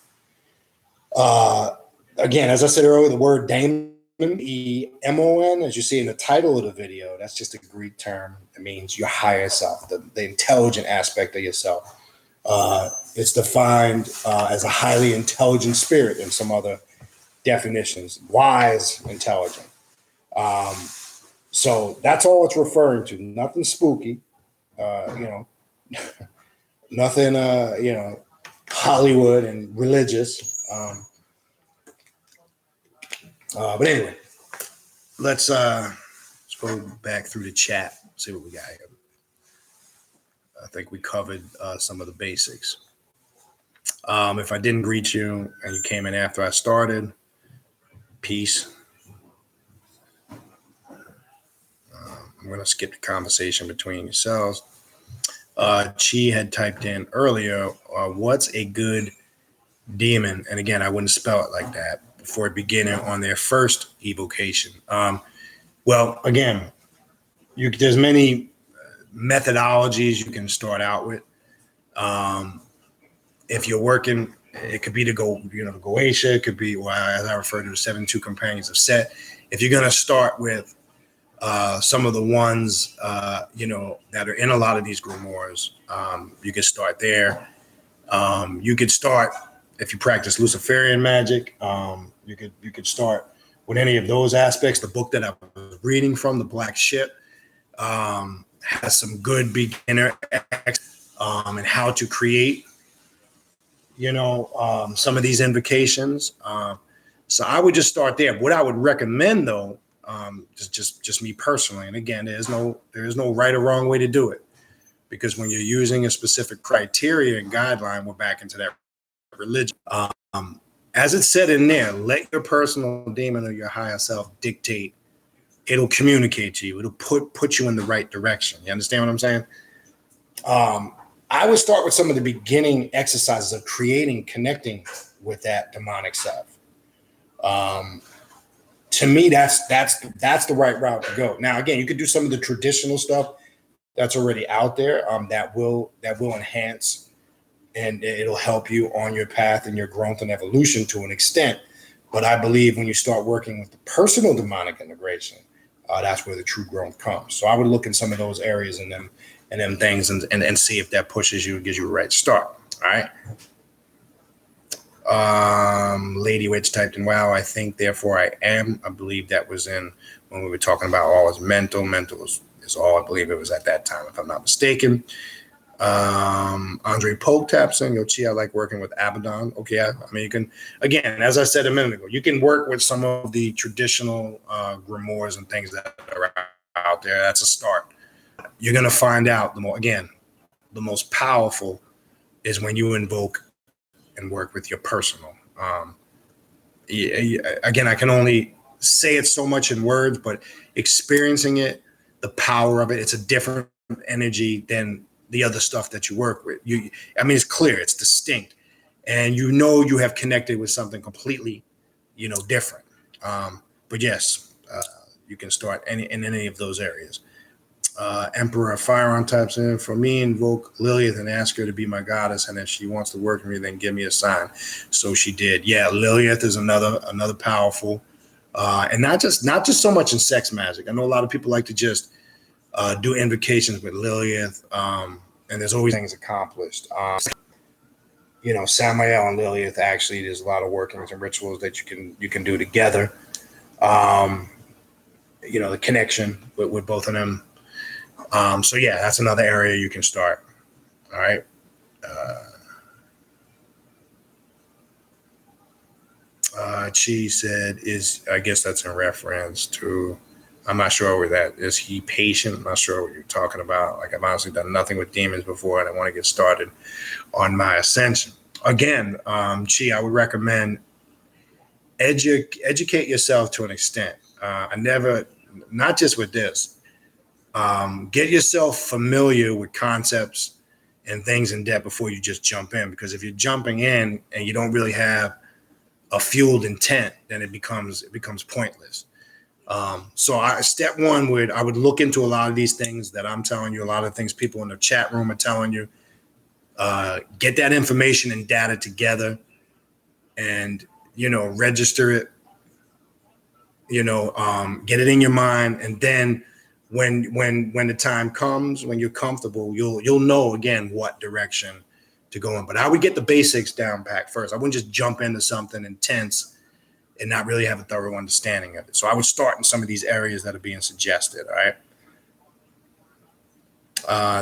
Again, as I said earlier, the word daemon, E-M-O-N, as you see in the title of the video, that's just a Greek term. It means your higher self, the intelligent aspect of yourself. It's defined as a highly intelligent spirit in some other definitions, wise, intelligent. So that's all it's referring to. Nothing spooky, nothing, Hollywood and religious. But anyway, let's go back through the chat, see what we got here. I think we covered some of the basics. If I didn't greet you and you came in after I started, peace. I'm going to skip the conversation between yourselves. Chi had typed in earlier, what's a good demon? And again, I wouldn't spell it like that, before beginning on their first evocation. Well, again, there's many methodologies you can start out with. If you're working, it could be the Goetia, it could be, well, as I refer to the 72 companions of Set. If you're going to start with some of the ones, that are in a lot of these grimoires, you could start there. You could start, if you practice Luciferian magic, you could start with any of those aspects. The book that I was reading from, The Black Ship, has some good beginner and how to create, some of these invocations. So I would just start there. What I would recommend, though, just me personally, and again, there is no right or wrong way to do it, because when you're using a specific criteria and guideline, we're back into that religion. As it said in there, let your personal demon or your higher self dictate. It'll communicate to you. It'll put you in the right direction. You understand what I'm saying? I would start with some of the beginning exercises of connecting with that demonic self. To me, that's the right route to go. Now, again, you could do some of the traditional stuff that's already out there, that will enhance, and it'll help you on your path and your growth and evolution to an extent. But I believe when you start working with the personal demonic integration, that's where the true growth comes. So I would look in some of those areas and them things and see if that pushes you and gives you a right start. All right. Lady Witch typed in, wow, I think, therefore I am. I believe that was in when we were talking about all is mental. Mental is all, I believe it was at that time, if I'm not mistaken. Andre Polk taps in. Yo, Chi, I like working with Abaddon. Okay, I mean, you can, again, as I said a minute ago, you can work with some of the traditional grimoires and things that are out there. That's a start. You're going to find out the most powerful is when you invoke and work with your personal. Again, I can only say it so much in words, but experiencing it, the power of it, it's a different energy than the other stuff that you work with. I mean, it's clear, it's distinct, and you have connected with something completely, different. But yes, you can start in any of those areas. Emperor Firearm types in. For me, invoke Lilith and ask her to be my goddess, and if she wants to work with me, then give me a sign. So she did. Yeah, Lilith is another powerful, and not just so much in sex magic. I know a lot of people like to just do invocations with Lilith, and there's always things accomplished. Samael and Lilith, actually, there's a lot of workings and rituals that you can do together. The connection with both of them. So yeah, that's another area you can start. All right. Chi said, I guess that's in reference to, I'm not sure where that is. He patient? I'm not sure what you're talking about. Like, I've honestly done nothing with demons before, and I want to get started on my ascension. Again, Chi, I would recommend educate yourself to an extent. Not just with this. Get yourself familiar with concepts and things in depth before you just jump in. Because if you're jumping in and you don't really have a fueled intent, then it becomes pointless. So step one I would look into a lot of these things that I'm telling you, a lot of things people in the chat room are telling you. Get that information and data together, and register it. Get it in your mind, and then when the time comes, when you're comfortable, you'll know again what direction to go in. But I would get the basics down pat first. I wouldn't just jump into something intense and not really have a thorough understanding of it. So I would start in some of these areas that are being suggested. All right.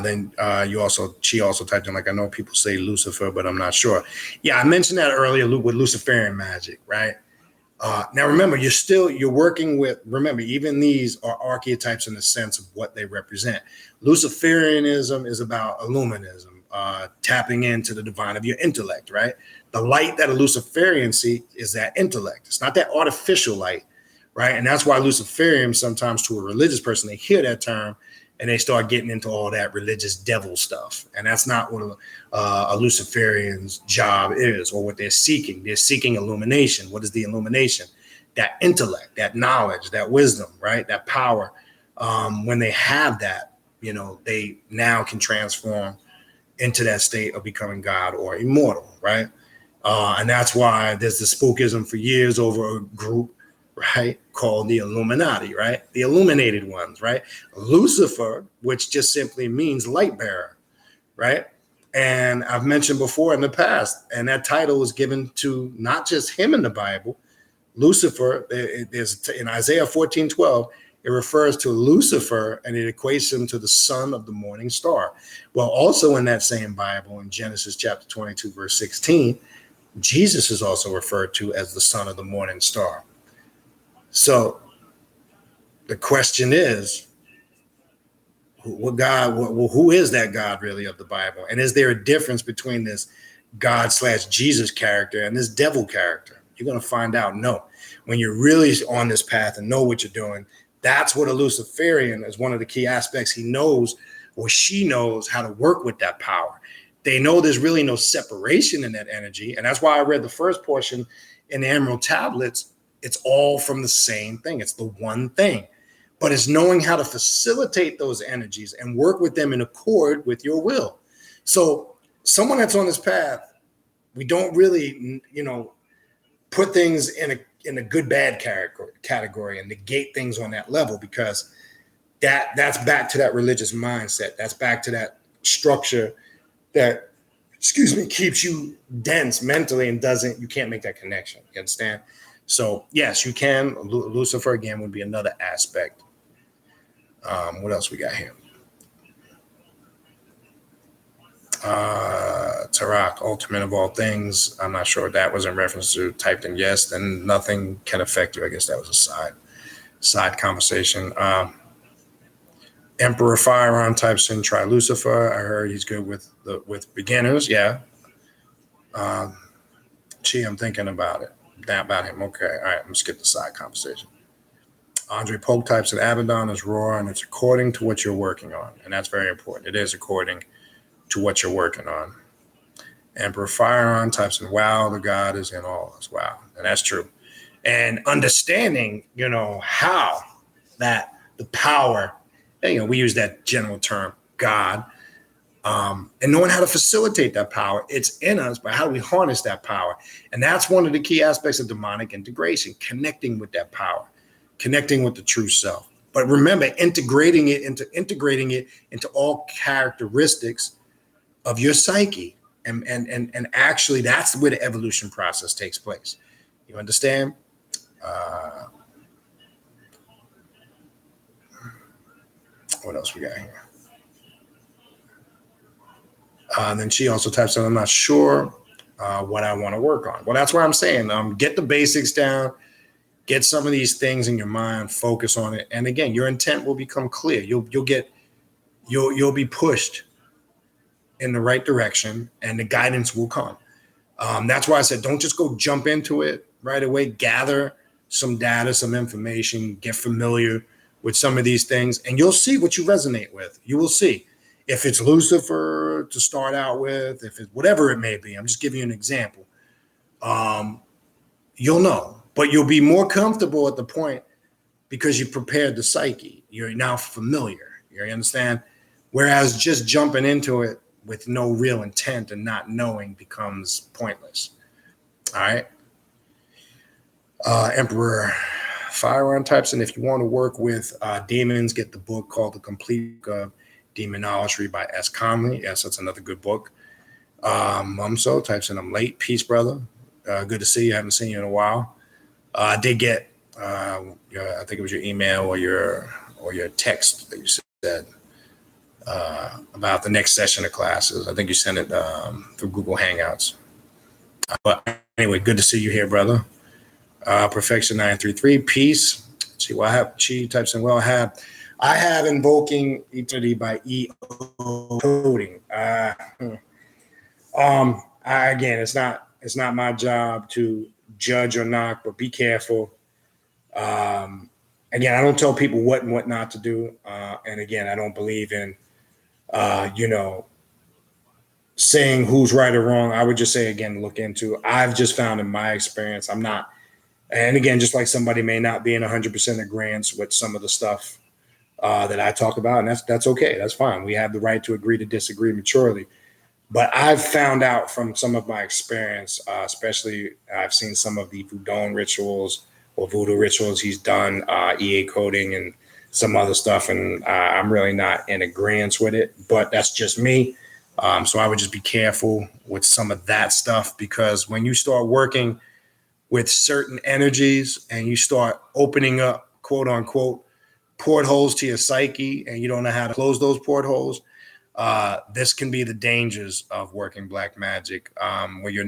Then she also typed in, like, I know people say Lucifer, but I'm not sure. Yeah, I mentioned that earlier with Luciferian magic, right? Now, remember, you're working with, even these are archetypes in the sense of what they represent. Luciferianism is about illuminism, tapping into the divine of your intellect, right? The light that a Luciferian see is that intellect. It's not that artificial light, right? And that's why Luciferian, sometimes to a religious person, they hear that term and they start getting into all that religious devil stuff. And that's not what a Luciferian's job is, or what they're seeking. They're seeking illumination. What is the illumination? That intellect, that knowledge, that wisdom, right? That power. When they have that, they now can transform into that state of becoming God or immortal, right? And that's why there's the spookism for years over a group, right, called the Illuminati, right? The illuminated ones, right? Lucifer, which just simply means light bearer, right? And I've mentioned before in the past, and that title was given to not just him in the Bible. Lucifer, there's in Isaiah 14:12, it refers to Lucifer and it equates him to the son of the morning star. Well, also in that same Bible, in Genesis chapter 22, verse 16, Jesus is also referred to as the son of the morning star. So the question is, who is that God really of the Bible? And is there a difference between this God/Jesus character and this devil character? You're going to find out. No. When you're really on this path and know what you're doing, that's what a Luciferian is. One of the key aspects. He knows, or she knows, how to work with that power. They know there's really no separation in that energy. And that's why I read the first portion in the Emerald Tablets. It's all from the same thing. It's the one thing. But it's knowing how to facilitate those energies and work with them in accord with your will. So someone that's on this path, we don't really, put things in a good bad category and negate things on that level, because that's back to that religious mindset. That's back to that structure that, keeps you dense mentally and you can't make that connection. You understand? So yes, you can. Lucifer again would be another aspect. What else we got here? Tarak, ultimate of all things. I'm not sure if that was in reference to typed in yes, then nothing can affect you. I guess that was a side conversation. Emperor Firearm types in try Lucifer. I heard he's good with beginners. Yeah. I'm thinking about it. About him. Okay. All right. Let's skip the side conversation. Andre Polk types in Abaddon is raw, and it's according to what you're working on. And that's very important. It is according to what you're working on. Emperor Firearm types in wow, the God is in all us. Wow. And that's true. And understanding, how that the power, we use that general term, God, and knowing how to facilitate that power. It's in us, but how do we harness that power? And that's one of the key aspects of demonic integration, connecting with that power, connecting with the true self. But remember, integrating it into all characteristics of your psyche. And actually, that's where the evolution process takes place. You understand? What else we got here? And then she also types in, I'm not sure what I want to work on. Well, that's what I'm saying. Get the basics down, get some of these things in your mind, focus on it. And again, your intent will become clear. You'll be pushed in the right direction, and the guidance will come. That's why I said, don't just go jump into it right away. Gather some data, some information, get familiar with some of these things, and you'll see what you resonate with. You will see if it's Lucifer to start out with, if it's whatever it may be. I'm just giving you an example. You'll know, but you'll be more comfortable at the point because you prepared the psyche. You're now familiar. You understand? Whereas just jumping into it with no real intent and not knowing becomes pointless. All right. Emperor Firearm types, and if you want to work with demons, get the book called The Complete Demonology by S. Conley. Yes, that's another good book. Mumso types in, I'm late. Peace, brother. Good to see you. I haven't seen you in a while. I did get, I think it was your email or your text that you said about the next session of classes. I think you sent it through Google Hangouts. But anyway, good to see you here, brother. Perfection 933, peace. Let's see what I have. She types in, well, I have invoking eternity by EO coding. Again, it's not my job to judge or knock, but be careful. Again, I don't tell people what and what not to do. And again, I don't believe in, saying who's right or wrong. I would just say, again, look into. I've just found in my experience, I'm not. And again, just like somebody may not be in 100% agreement with some of the stuff that I talk about, and that's okay. That's fine. We have the right to agree to disagree maturely. But I've found out from some of my experience, especially I've seen some of the voodoo rituals or voodoo rituals he's done, EA coding and some other stuff, and I'm really not in agreement with it. But that's just me. So I would just be careful with some of that stuff, because when you start working with certain energies and you start opening up, quote unquote, portholes to your psyche, and you don't know how to close those portholes, this can be the dangers of working black magic, where you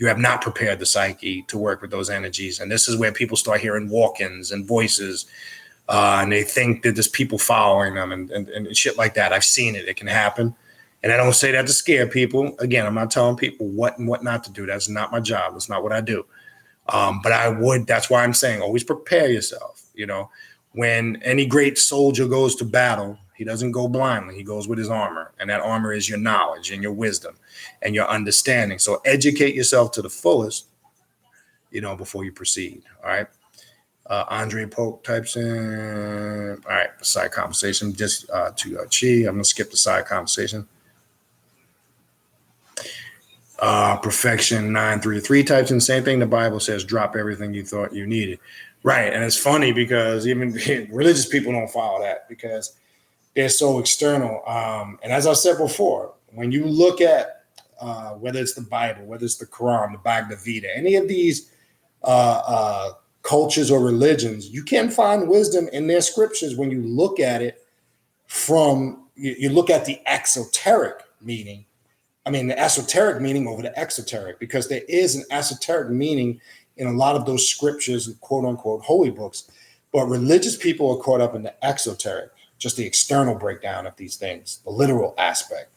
have not prepared the psyche to work with those energies. And this is where people start hearing walk-ins and voices, and they think that there's people following them and shit like that. I've seen it. It can happen. And I don't say that to scare people. Again, I'm not telling people what and what not to do. That's not my job. That's not what I do. But that's why I'm saying always prepare yourself. When any great soldier goes to battle, he doesn't go blindly. He goes with his armor. And that armor is your knowledge and your wisdom and your understanding. So educate yourself to the fullest, before you proceed. All right. Andre Polk types in. All right. Side conversation. Just to Chi. I'm going to skip the side conversation. Perfection 933 types in, same thing. The Bible says, drop everything you thought you needed. Right. And it's funny because even religious people don't follow that because they're so external. And as I said before, when you look at whether it's the Bible, whether it's the Quran, the Bhagavad Gita, any of these cultures or religions, you can find wisdom in their scriptures when you look at it you look at the exoteric meaning the esoteric meaning over the exoteric, because there is an esoteric meaning in a lot of those scriptures and quote unquote holy books. But religious people are caught up in the exoteric, just the external breakdown of these things, the literal aspect.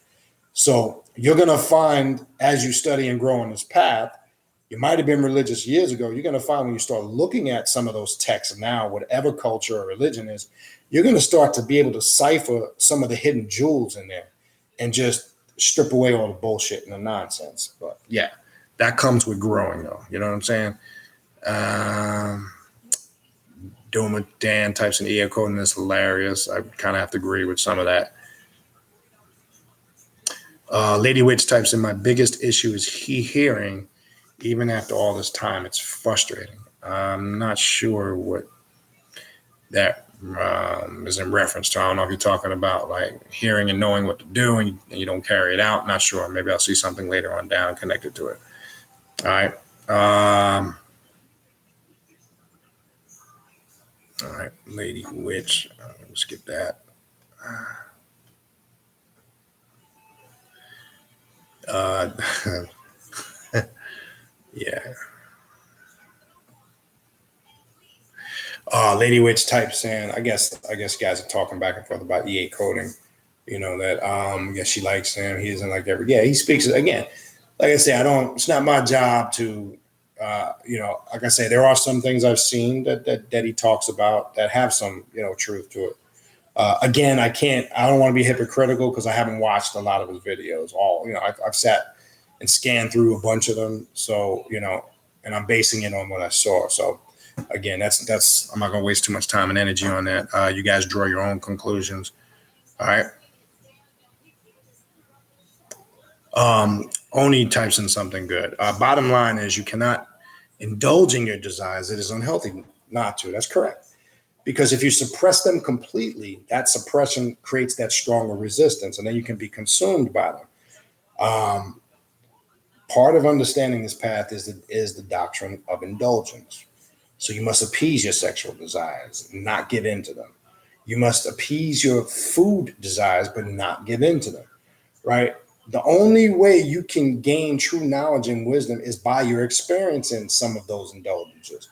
So you're going to find, as you study and grow on this path, you might have been religious years ago. You're going to find when you start looking at some of those texts now, whatever culture or religion is, you're going to start to be able to cipher some of the hidden jewels in there and just strip away all the bullshit and the nonsense. But yeah, that comes with growing, though. You know what I'm saying? Doma Dan types in EO code, and it's hilarious. I kind of have to agree with some of that. Lady Witch types in, my biggest issue is hearing, even after all this time. It's frustrating. I'm not sure what that is in reference to. I don't know if you're talking about like hearing and knowing what to do and you don't carry it out. Not sure. Maybe I'll see something later on down connected to it. All right. All right, Lady Witch. Let's skip that. Yeah. Lady Witch types in, I guess guys are talking back and forth about EA coding, that yeah, she likes him. He isn't like every, yeah, he speaks again. Like I say, it's not my job to like I say, there are some things I've seen that he talks about that have some, truth to it. Again, I don't want to be hypocritical because I haven't watched a lot of his videos. I've sat and scanned through a bunch of them. So, and I'm basing it on what I saw. So again, that's I'm not going to waste too much time and energy on that. You guys draw your own conclusions. All right. Oni types in something good. Bottom line is you cannot indulge in your desires. It is unhealthy not to. That's correct. Because if you suppress them completely, that suppression creates that stronger resistance, and then you can be consumed by them. Part of understanding this path is the doctrine of indulgence. So you must appease your sexual desires, not give in to them. You must appease your food desires, but not give in to them, right? The only way you can gain true knowledge and wisdom is by your experience in some of those indulgences.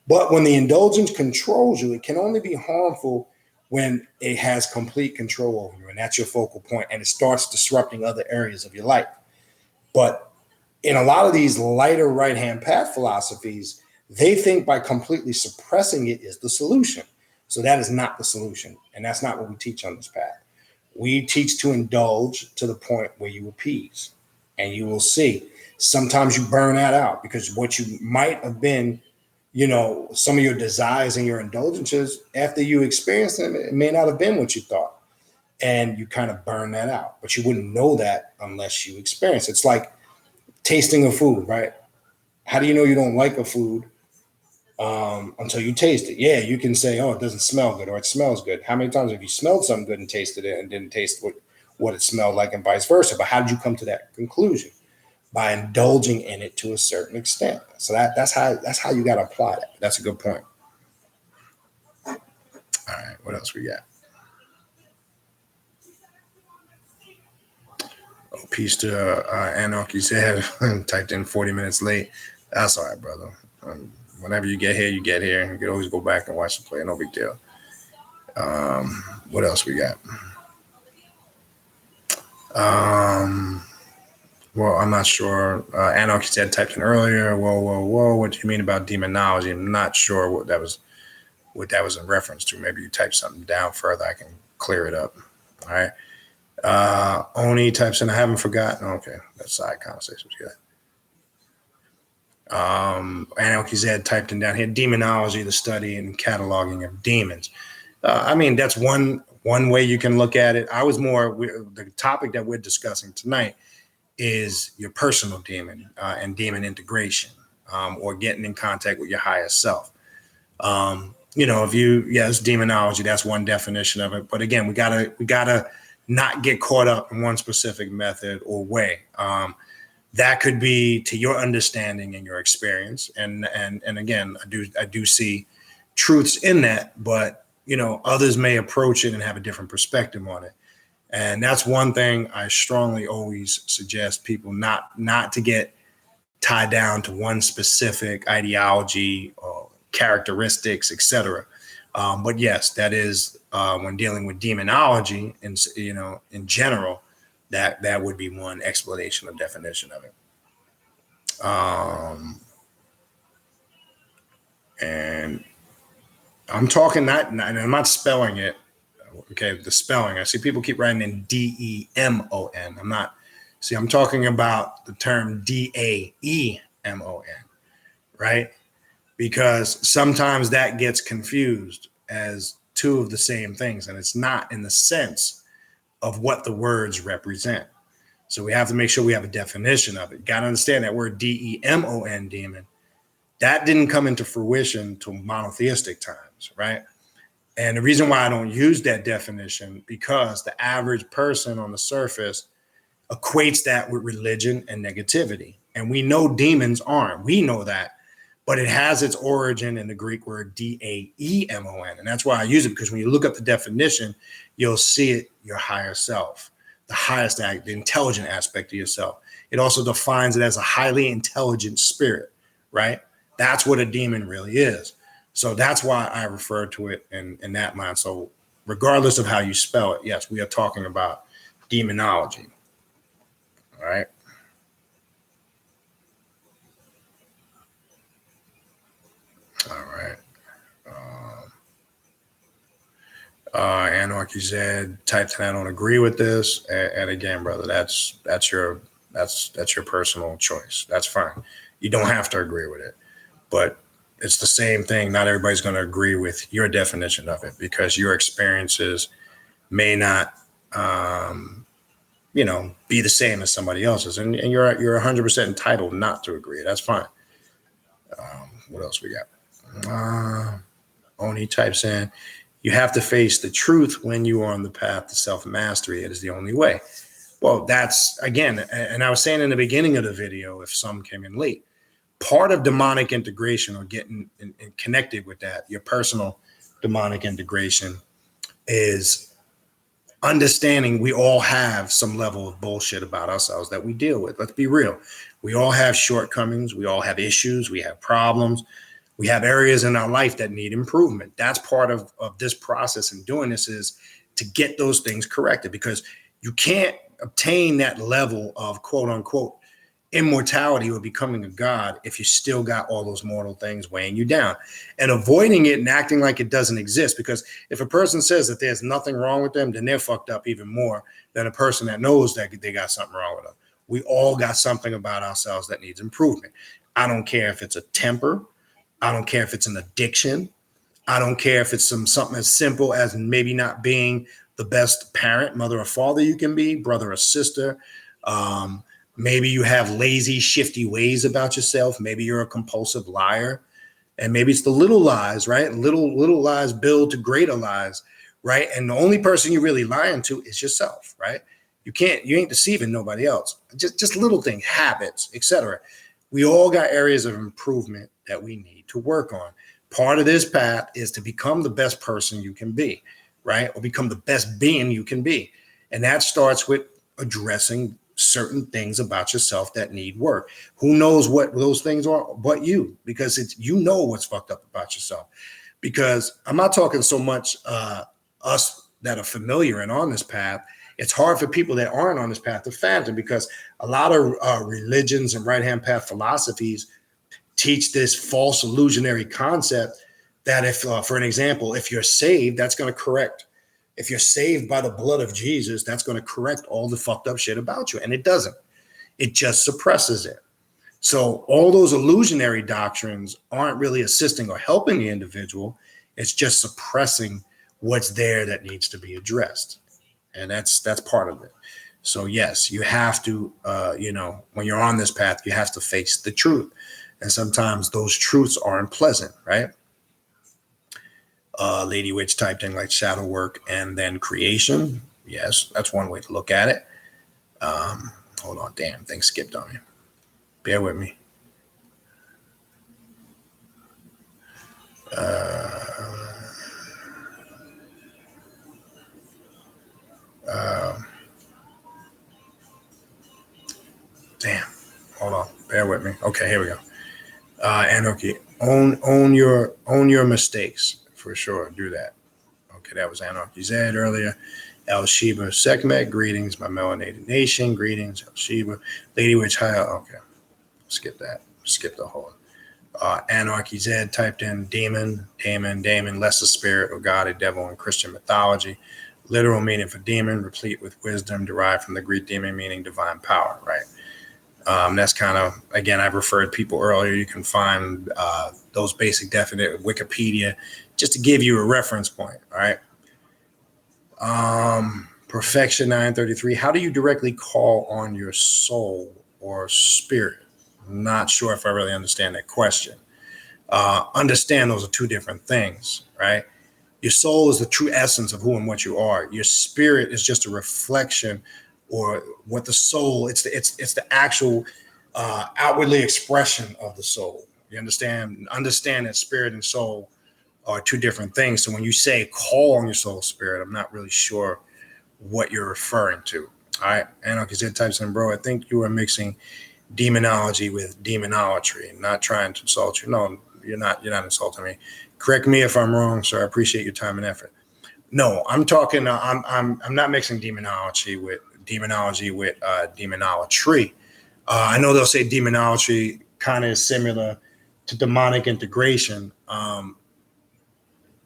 But when the indulgence controls you, it can only be harmful when it has complete control over you, and that's your focal point, and it starts disrupting other areas of your life. But in a lot of these lighter right-hand path philosophies, they think by completely suppressing it is the solution. So that is not the solution, and that's not what we teach on this path. We teach to indulge to the point where you appease, and you will see. Sometimes you burn that out because what you might have been, some of your desires and your indulgences, after you experience them, it may not have been what you thought. And you kind of burn that out, but you wouldn't know that unless you experience it. It's like tasting a food, right? How do you know you don't like a food until you taste it? Yeah, you can say, oh, it doesn't smell good or it smells good. How many times have you smelled something good and tasted it and didn't taste what it smelled like and vice versa? But how did you come to that conclusion? By indulging in it to a certain extent. So that's how you got to apply that. That's a good point. All right, what else we got? Oh, peace to Anarchy's head. Typed in 40 minutes late. That's all right, brother. Whenever you get here, you get here. You can always go back and watch the play. No big deal. What else we got? Well, I'm not sure. Anarchy said typed in earlier. Whoa. What do you mean about demonology? I'm not sure what that was in reference to. Maybe you type something down further. I can clear it up. All right. Oni types in, I haven't forgotten. Okay. That's side conversations. Good. Anarchy Zed typed in down here, demonology, the study and cataloging of demons. That's one way you can look at it. The topic that we're discussing tonight is your personal demon and demon integration, or getting in contact with your higher self. Yes, demonology, that's one definition of it. But again, we gotta not get caught up in one specific method or way. That could be to your understanding and your experience. And again, I do see truths in that, but others may approach it and have a different perspective on it. And that's one thing I strongly always suggest people not to get tied down to one specific ideology or characteristics, etc. But yes, that is when dealing with demonology, and in general, that would be one explanation or definition of it. And I'm talking and I'm not spelling it. Okay, the spelling. I see people keep writing in DEMON. I'm not. See, I'm talking about the term DAEMON, right? Because sometimes that gets confused as two of the same things, and it's not in the sense of what the words represent. So we have to make sure we have a definition of it. You got to understand that word DEMON, demon, that didn't come into fruition till monotheistic times, right? And the reason why I don't use that definition, because the average person on the surface equates that with religion and negativity. And we know demons aren't. We know that. But it has its origin in the Greek word DAEMON. And that's why I use it, because when you look up the definition, you'll see it, your higher self, the highest the intelligent aspect of yourself. It also defines it as a highly intelligent spirit, right? That's what a demon really is. So that's why I refer to it in that line. So regardless of how you spell it, yes, we are talking about demonology. All right. All right. Anarchy said, typed in, I don't agree with this. And again, brother, that's your personal choice. That's fine. You don't have to agree with it, but it's the same thing. Not everybody's going to agree with your definition of it, because your experiences may not, be the same as somebody else's, and you're 100% entitled not to agree. That's fine. What else we got? Oni types in, you have to face the truth when you are on the path to self-mastery. It is the only way. Well, that's, again, and I was saying in the beginning of the video, if some came in late, part of demonic integration, or getting connected with that, your personal demonic integration, is understanding we all have some level of bullshit about ourselves that we deal with. Let's be real. We all have shortcomings. We all have issues. We have problems. We have areas in our life that need improvement. That's part of this process, and doing this is to get those things corrected, because you can't obtain that level of quote unquote immortality or becoming a god if you still got all those mortal things weighing you down, and avoiding it and acting like it doesn't exist. Because if a person says that there's nothing wrong with them, then they're fucked up even more than a person that knows that they got something wrong with them. We all got something about ourselves that needs improvement. I don't care if it's a temper. I don't care if it's an addiction. I don't care if it's something as simple as maybe not being the best parent, mother or father you can be, brother or sister. Maybe you have lazy, shifty ways about yourself. Maybe you're a compulsive liar. And maybe it's the little lies, right? Little lies build to greater lies, right? And the only person you're really lying to is yourself, right? You ain't deceiving nobody else. Just little things, habits, etc. We all got areas of improvement that we need to work on. Part of this path is to become the best person you can be, right? Or become the best being you can be. And that starts with addressing certain things about yourself that need work. Who knows what those things are but you? Because it's, you know what's fucked up about yourself. Because I'm not talking so much us that are familiar and on this path. It's hard for people that aren't on this path to fathom, because a lot of religions and right-hand path philosophies teach this false illusionary concept that if, for an example, if you're saved, that's going to correct. If you're saved by the blood of Jesus, that's going to correct all the fucked up shit about you. And it doesn't. It just suppresses it. So all those illusionary doctrines aren't really assisting or helping the individual. It's just suppressing what's there that needs to be addressed. And that's part of it. So yes, you have to, when you're on this path, you have to face the truth. And sometimes those truths aren't pleasant, right? Lady Witch typed in like shadow work and then creation. Yes, that's one way to look at it. Hold on, damn, things skipped on me. Bear with me. Bear with me. Okay, here we go. Anarchy. Own your mistakes, for sure. Do that. Okay, that was Anarchy Z earlier. El Sheba Sekhmet, greetings. My melanated nation, greetings. El Sheba. Lady Witch High. Okay, skip that. Skip the whole. Anarchy Z typed in Daemon, lesser spirit or god, a devil in Christian mythology. Literal meaning for demon, replete with wisdom, derived from the Greek demon, meaning divine power, right? That's kind of, again, I've referred people earlier. You can find those basic definite Wikipedia just to give you a reference point, all right? Perfection 933. How do you directly call on your soul or spirit? I'm not sure if I really understand that question. Understand those are two different things, right? Your soul is the true essence of who and what you are. Your spirit is just a reflection, or what the soul, it's the actual outwardly expression of the soul. You understand that spirit and soul are two different things. So when you say call on your soul spirit, I'm not really sure what you're referring to. All right. Anarchy Z types in, bro, I think you are mixing demonology with demonolatry. Not trying to insult you. No, you're not insulting me. Correct me if I'm wrong, sir. I appreciate your time and effort. No, I'm talking. I'm not mixing demonology with demonolatry. I know they'll say demonolatry kind of is similar to demonic integration.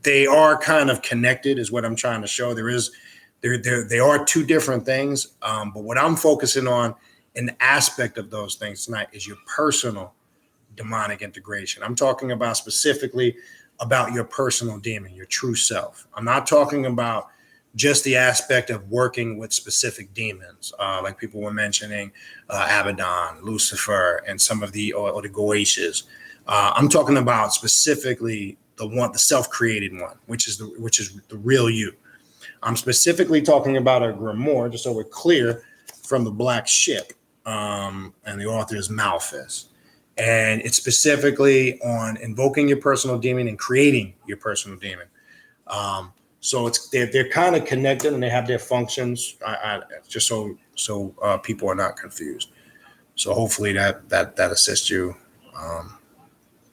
They are kind of connected, is what I'm trying to show. They are two different things. But what I'm focusing on, an aspect of those things tonight, is your personal demonic integration. I'm talking about specifically about your personal demon, your true self. I'm not talking about just the aspect of working with specific demons, like people were mentioning Abaddon, Lucifer, and some of the Goetia. I'm talking about specifically the self-created one, which is the real you. I'm specifically talking about a grimoire, just so we're clear, from the Black Ship, and the author is Malthus. And it's specifically on invoking your personal demon and creating your personal demon. So they're kind of connected and they have their functions. Just so people are not confused. So hopefully that assists you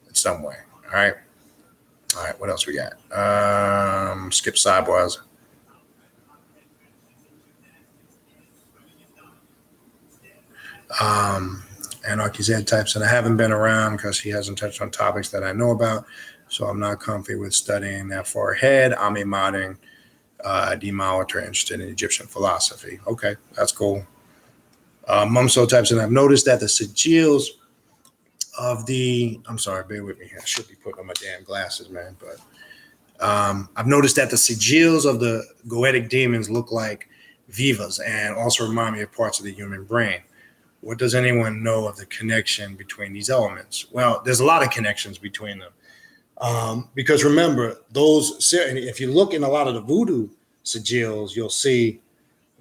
in some way. All right. What else we got? Skip sidebars. Anarchy Z types, and I haven't been around because he hasn't touched on topics that I know about, so I'm not comfy with studying that far ahead. I'm a modern demolator interested in Egyptian philosophy. Okay, that's cool. Mumso types, and I've noticed that the sigils of I'm sorry, bear with me here. I should be putting on my damn glasses, man, but I've noticed that the sigils of the goetic demons look like vivas and also remind me of parts of the human brain. What does anyone know of the connection between these elements? Well, there's a lot of connections between them. Because remember, if you look in a lot of the voodoo sigils, you'll see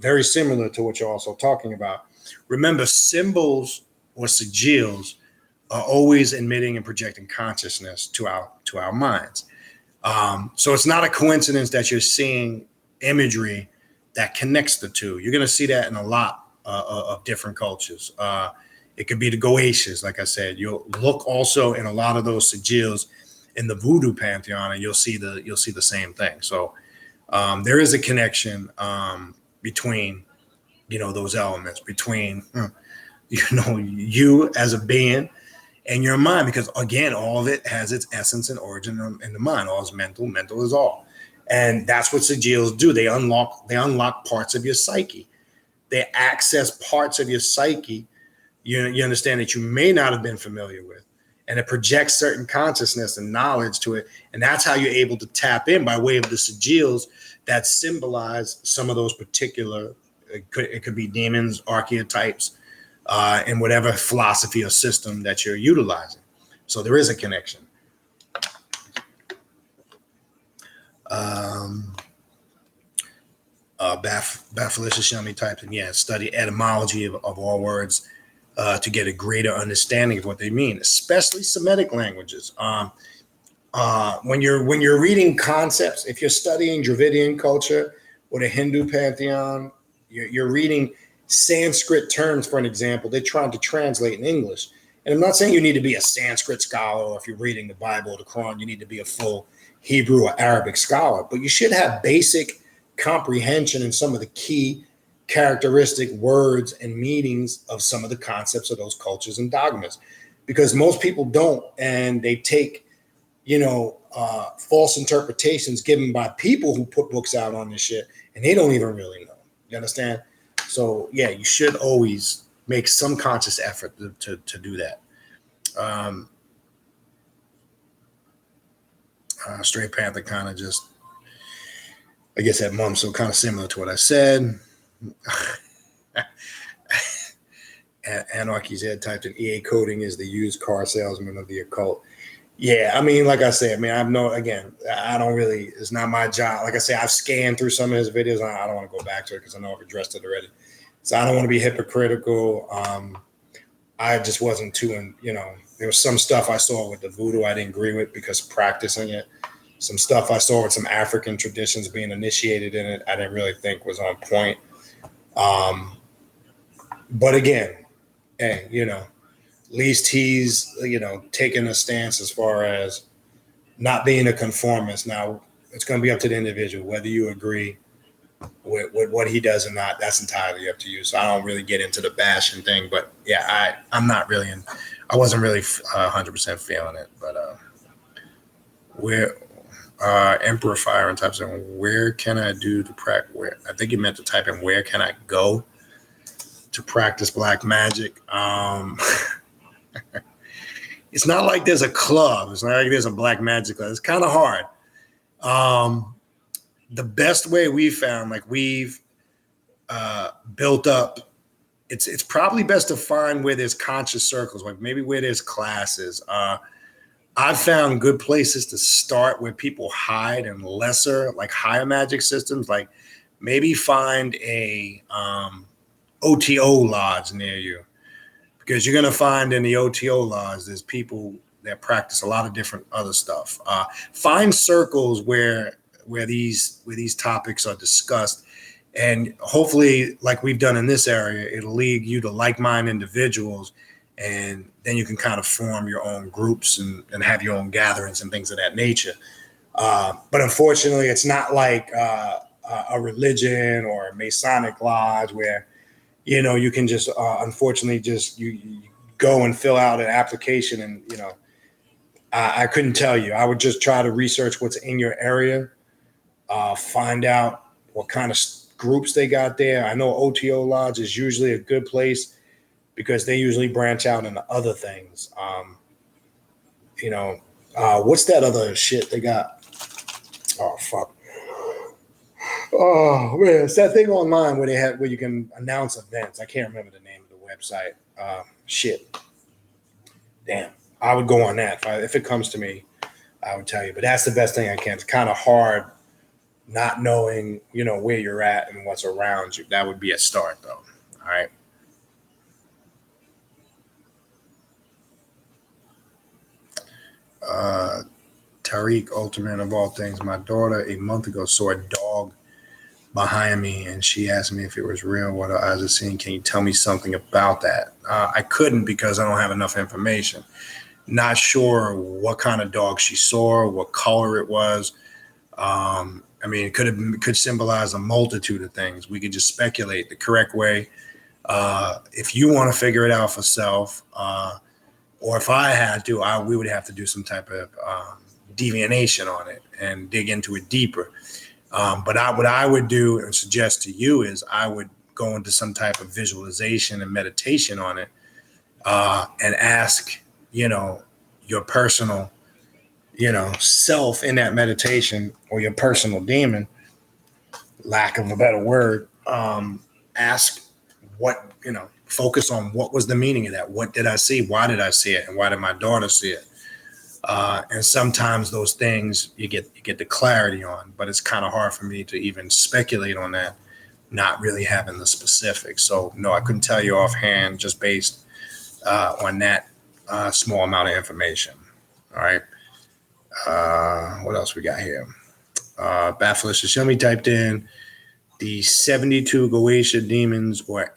very similar to what you're also talking about. Remember, symbols or sigils are always emitting and projecting consciousness to our minds. So it's not a coincidence that you're seeing imagery that connects the two. You're going to see that in a lot of different cultures. It could be the Goetians, like I said. You'll look also in a lot of those sigils in the voodoo pantheon, and you'll see the same thing. So there is a connection between those elements, between you as a being and your mind, because again, all of it has its essence and origin in the mind. All is mental. Mental is all, and that's what sigils do. They unlock parts of your psyche. They access parts of your psyche, you understand, that you may not have been familiar with. And it projects certain consciousness and knowledge to it. And that's how you're able to tap in by way of the sigils that symbolize some of those particular, it could be demons, archetypes, in whatever philosophy or system that you're utilizing. So there is a connection. Bafalicious Yummy types in, study etymology of all words to get a greater understanding of what they mean, especially Semitic languages. When you're reading concepts, if you're studying Dravidian culture or the Hindu pantheon, you're reading Sanskrit terms, for an example, they're trying to translate in English. And I'm not saying you need to be a Sanskrit scholar, or if you're reading the Bible or the Quran, you need to be a full Hebrew or Arabic scholar, but you should have basic comprehension in some of the key characteristic words and meanings of some of the concepts of those cultures and dogmas, because most people don't, and they take, false interpretations given by people who put books out on this shit, and they don't even really know. You understand? So yeah, you should always make some conscious effort to do that. Straight Panther kind of just, I guess, had mum, so kind of similar to what I said. Anarchy's head typed in EA coding is the used car salesman of the occult. Yeah, I mean, like I said, I don't really, it's not my job. Like I say, I've scanned through some of his videos. I don't want to go back to it because I know I've addressed it already. So I don't want to be hypocritical. I just wasn't too, there was some stuff I saw with the voodoo I didn't agree with because practicing it. Some stuff I saw with some African traditions being initiated in it, I didn't really think was on point. But again, hey, at least he's, taking a stance as far as not being a conformist. Now, it's going to be up to the individual, whether you agree with what he does or not. That's entirely up to you. So I don't really get into the bashing thing. But yeah, I'm not really I wasn't really 100% feeling it. But Emperor Fire and types in, where can I do to practice? I think you meant to type in, where can I go to practice black magic? It's not like there's a club. It's not like there's a black magic club. It's kind of hard. The best way we found, like we've built up, it's probably best to find where there's conscious circles, like maybe where there's classes. I've found good places to start where people hide in lesser, like higher magic systems. Like maybe find a OTO lodge near you, because you're going to find in the OTO lodge, there's people that practice a lot of different other stuff. Find circles where these topics are discussed, and hopefully, like we've done in this area, it'll lead you to like-minded individuals, and then you can kind of form your own groups and have your own gatherings and things of that nature. But unfortunately, it's not like a religion or a Masonic lodge where you can just unfortunately just you go and fill out an application, and I couldn't tell you. I would just try to research what's in your area, find out what kind of groups they got there. I know OTO Lodge is usually a good place because they usually branch out into other things. What's that other shit they got? Oh, fuck. Oh, man, it's that thing online where you can announce events. I can't remember the name of the website. Shit. Damn. I would go on that. If it comes to me, I would tell you. But that's the best thing I can. It's kind of hard not knowing, where you're at and what's around you. That would be a start, though. All right. Tariq, ultimate of all things. My daughter a month ago saw a dog behind me, and she asked me if it was real, what her eyes are seeing. Can you tell me something about that? I couldn't because I don't have enough information. Not sure what kind of dog she saw, what color it was. It could symbolize a multitude of things. We could just speculate the correct way. If you want to figure it out for self, or if I had to, we would have to do some type of deviation on it and dig into it deeper. But what I would do and suggest to you is I would go into some type of visualization and meditation on it, and ask, your personal, self in that meditation, or your personal demon, lack of a better word, ask what, focus on what was the meaning of that. What did I see? Why did I see it? And why did my daughter see it? And sometimes those things you get the clarity on, but it's kind of hard for me to even speculate on that, not really having the specifics. So no, I couldn't tell you offhand just based on that small amount of information. All right. What else we got here? Bafflish Shumi typed in, the 72 Goetia demons or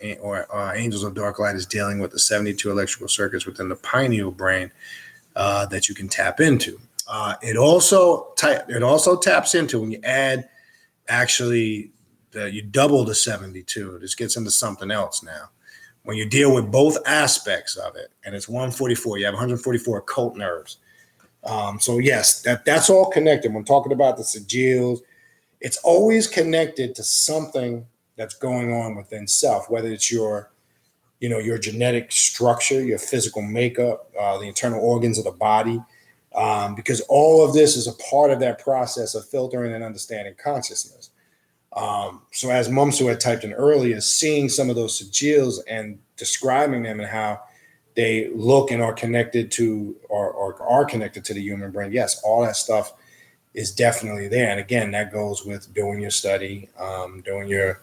angels of dark light is dealing with the 72 electrical circuits within the pineal brain that you can tap into. It also taps into when you add actually you double the 72. This gets into something else now. When you deal with both aspects of it, and it's 144, you have 144 occult nerves. So yes, that's all connected. When talking about the sigils, it's always connected to something that's going on within self, whether it's your genetic structure, your physical makeup, the internal organs of the body, because all of this is a part of that process of filtering and understanding consciousness. So as Mumsu had typed in earlier, seeing some of those sigils and describing them and how they look and are connected to or are connected to the human brain. Yes, all that stuff is definitely there. And again, that goes with doing your study, doing your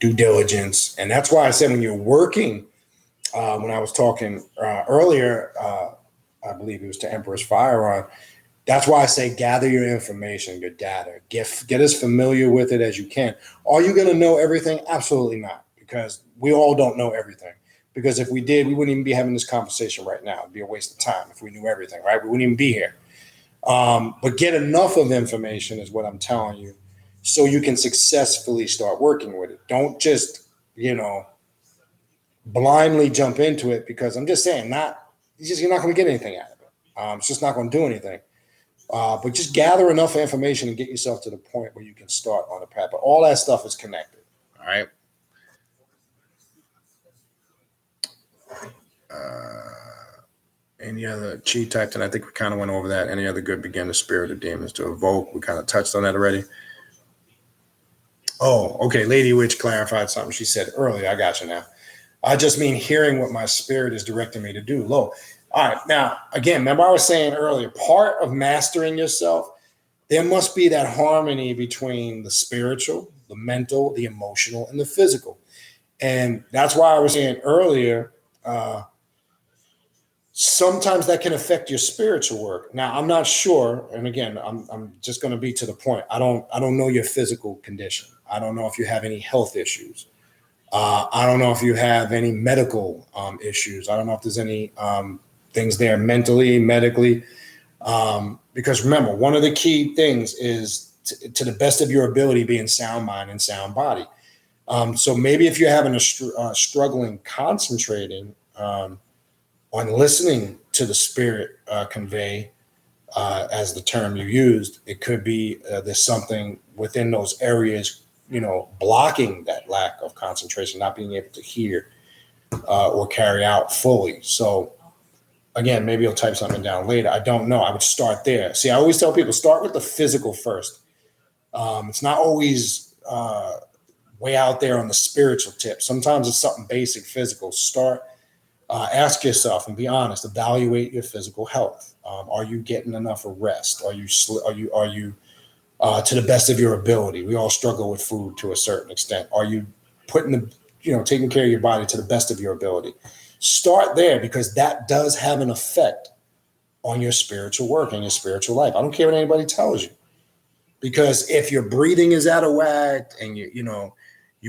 due diligence. And that's why I said when you're working, when I was talking earlier, I believe it was to Emperor's Firearm, that's why I say gather your information, your data, get as familiar with it as you can. Are you going to know everything? Absolutely not, because we all don't know everything. Because if we did, we wouldn't even be having this conversation right now. It'd be a waste of time if we knew everything, right? We wouldn't even be here. But get enough of information is what I'm telling you, so you can successfully start working with it. Don't just, blindly jump into it, because I'm just saying, you're not going to get anything out of it. It's just not going to do anything. But just gather enough information and get yourself to the point where you can start on the path. But all that stuff is connected. All right. Any other chi type? And I think we kind of went over that. Any other good beginner spirit or demons to evoke? We kind of touched on that already. Oh, okay. Lady Witch clarified something she said earlier. I got you now. I just mean hearing what my spirit is directing me to do. All right. Now, again, remember I was saying earlier, part of mastering yourself, there must be that harmony between the spiritual, the mental, the emotional, and the physical. And that's why I was saying earlier, sometimes that can affect your spiritual work. Now, I'm not sure. And again, I'm just going to be to the point. I don't know your physical condition. I don't know if you have any health issues. I don't know if you have any medical issues. I don't know if there's any things there mentally, medically. Because remember, one of the key things is to the best of your ability, be in sound mind and sound body. So maybe if you're having a struggling concentrating on listening to the spirit convey, as the term you used, it could be there's something within those areas, blocking that lack of concentration, not being able to hear or carry out fully. So again, maybe you'll type something down later. I don't know. I would start there. See, I always tell people, start with the physical first. It's not always way out there on the spiritual tip. Sometimes it's something basic, physical. Start, ask yourself and be honest. Evaluate your physical health. Are you getting enough rest? Are you to the best of your ability? We all struggle with food to a certain extent. Are you taking care of your body to the best of your ability? Start there, because that does have an effect on your spiritual work and your spiritual life. I don't care what anybody tells you, because if your breathing is out of whack and you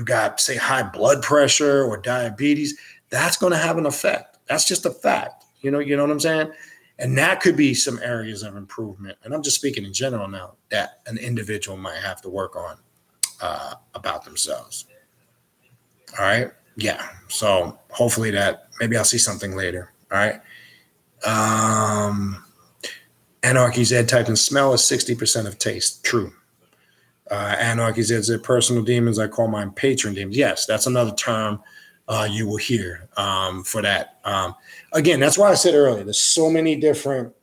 got, say, high blood pressure or diabetes, that's going to have an effect. That's just a fact. You know what I'm saying? And that could be some areas of improvement. And I'm just speaking in general now, that an individual might have to work on about themselves. All right. Yeah. So hopefully maybe I'll see something later. All right. Anarchy Z typed in smell is 60% of taste. True. Anarchy Z said personal demons. I call mine patron demons. Yes, that's another term you will hear for that. Again, that's why I said earlier, there's so many different,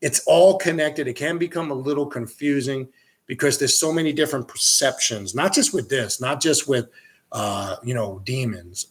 it's all connected. It can become a little confusing because there's so many different perceptions, not just with this, not just with, demons.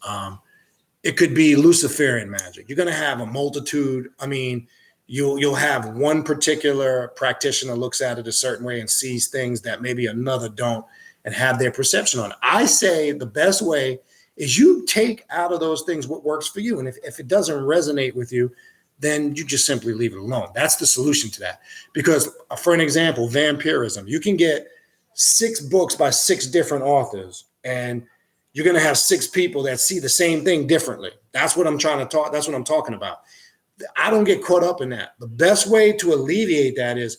It could be Luciferian magic. You're going to have a multitude. I mean, you'll have one particular practitioner looks at it a certain way and sees things that maybe another don't and have their perception on it. I say the best way is you take out of those things what works for you. And if it doesn't resonate with you, then you just simply leave it alone. That's the solution to that. Because for an example, vampirism, you can get 6 books by 6 different authors and you're going to have 6 people that see the same thing differently. That's what I'm trying to talk. That's what I'm talking about. I don't get caught up in that. The best way to alleviate that is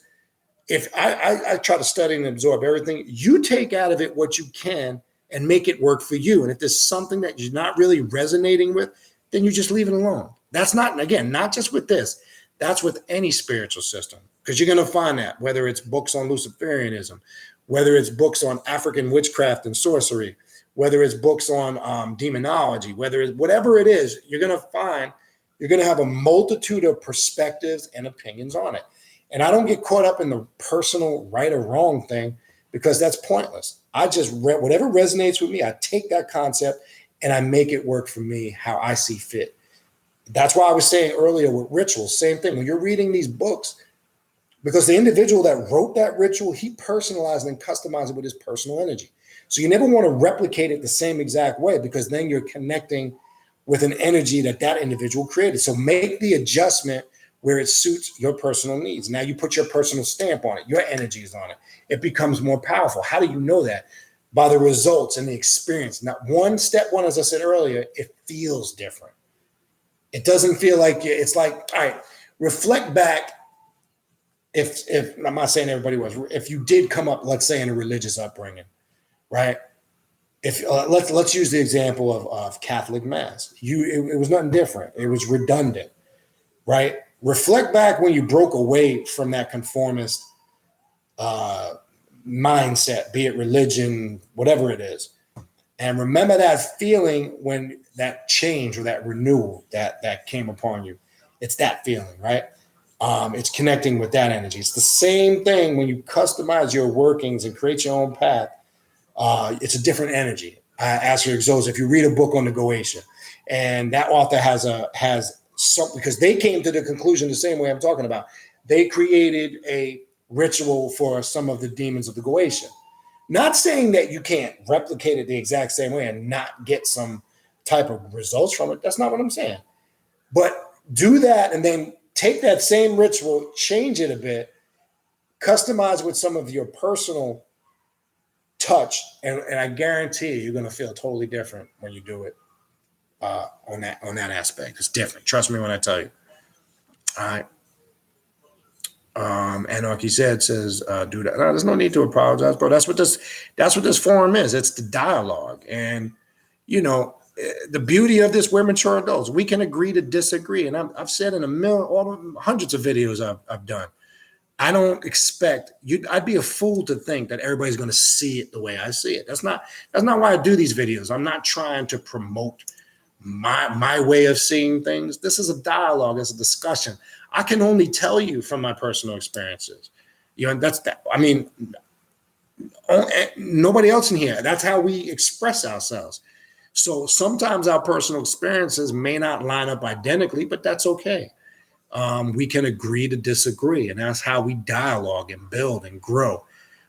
if I try to study and absorb everything, you take out of it what you can and make it work for you. And if there's something that you're not really resonating with, then you just leave it alone. That's not, again, not just with this. That's with any spiritual system, because you're going to find that whether it's books on Luciferianism, whether it's books on African witchcraft and sorcery, whether it's books on demonology, whatever it is, you're going to find you're going to have a multitude of perspectives and opinions on it. And I don't get caught up in the personal right or wrong thing, because that's pointless. I just whatever resonates with me, I take that concept and I make it work for me how I see fit. That's why I was saying earlier with rituals, same thing. When you're reading these books, because the individual that wrote that ritual, he personalized and customized it with his personal energy. So you never want to replicate it the same exact way, because then you're connecting with an energy that individual created. So make the adjustment where it suits your personal needs. Now you put your personal stamp on it. Your energy is on it. It becomes more powerful. How do you know that? By the results and the experience. Now, step one, as I said earlier, it feels different. It doesn't feel like it's like, all right, reflect back. If I'm not saying everybody was, if you did come up, let's say in a religious upbringing, right? If let's use the example of Catholic Mass. It was nothing different. It was redundant, right? Reflect back when you broke away from that conformist mindset, be it religion, whatever it is. And remember that feeling when that change or that renewal that came upon you. It's that feeling, right? It's connecting with that energy. It's the same thing when you customize your workings and create your own path. It's a different energy. As for example, if you read a book on the Goetia, and that author has something, because they came to the conclusion the same way I'm talking about. They created a ritual for some of the demons of the Goetia. Not saying that you can't replicate it the exact same way and not get some type of results from it. That's not what I'm saying. But do that and then take that same ritual, change it a bit, customize with some of your personal touch, and I guarantee you're going to feel totally different when you do it on that aspect. It's different. Trust me when I tell you. All right. Anarchy says, do that. No, there's no need to apologize, bro. That's what this forum is. It's the dialogue. And, the beauty of this, we're mature adults. We can agree to disagree. And I've said in hundreds of videos I've done, I don't expect you. I'd be a fool to think that everybody's going to see it the way I see it. That's not why I do these videos. I'm not trying to promote my way of seeing things. This is a dialogue. It's a discussion. I can only tell you from my personal experiences. That's that. I mean, nobody else in here. That's how we express ourselves. So sometimes our personal experiences may not line up identically, but that's okay. We can agree to disagree, and that's how we dialogue and build and grow.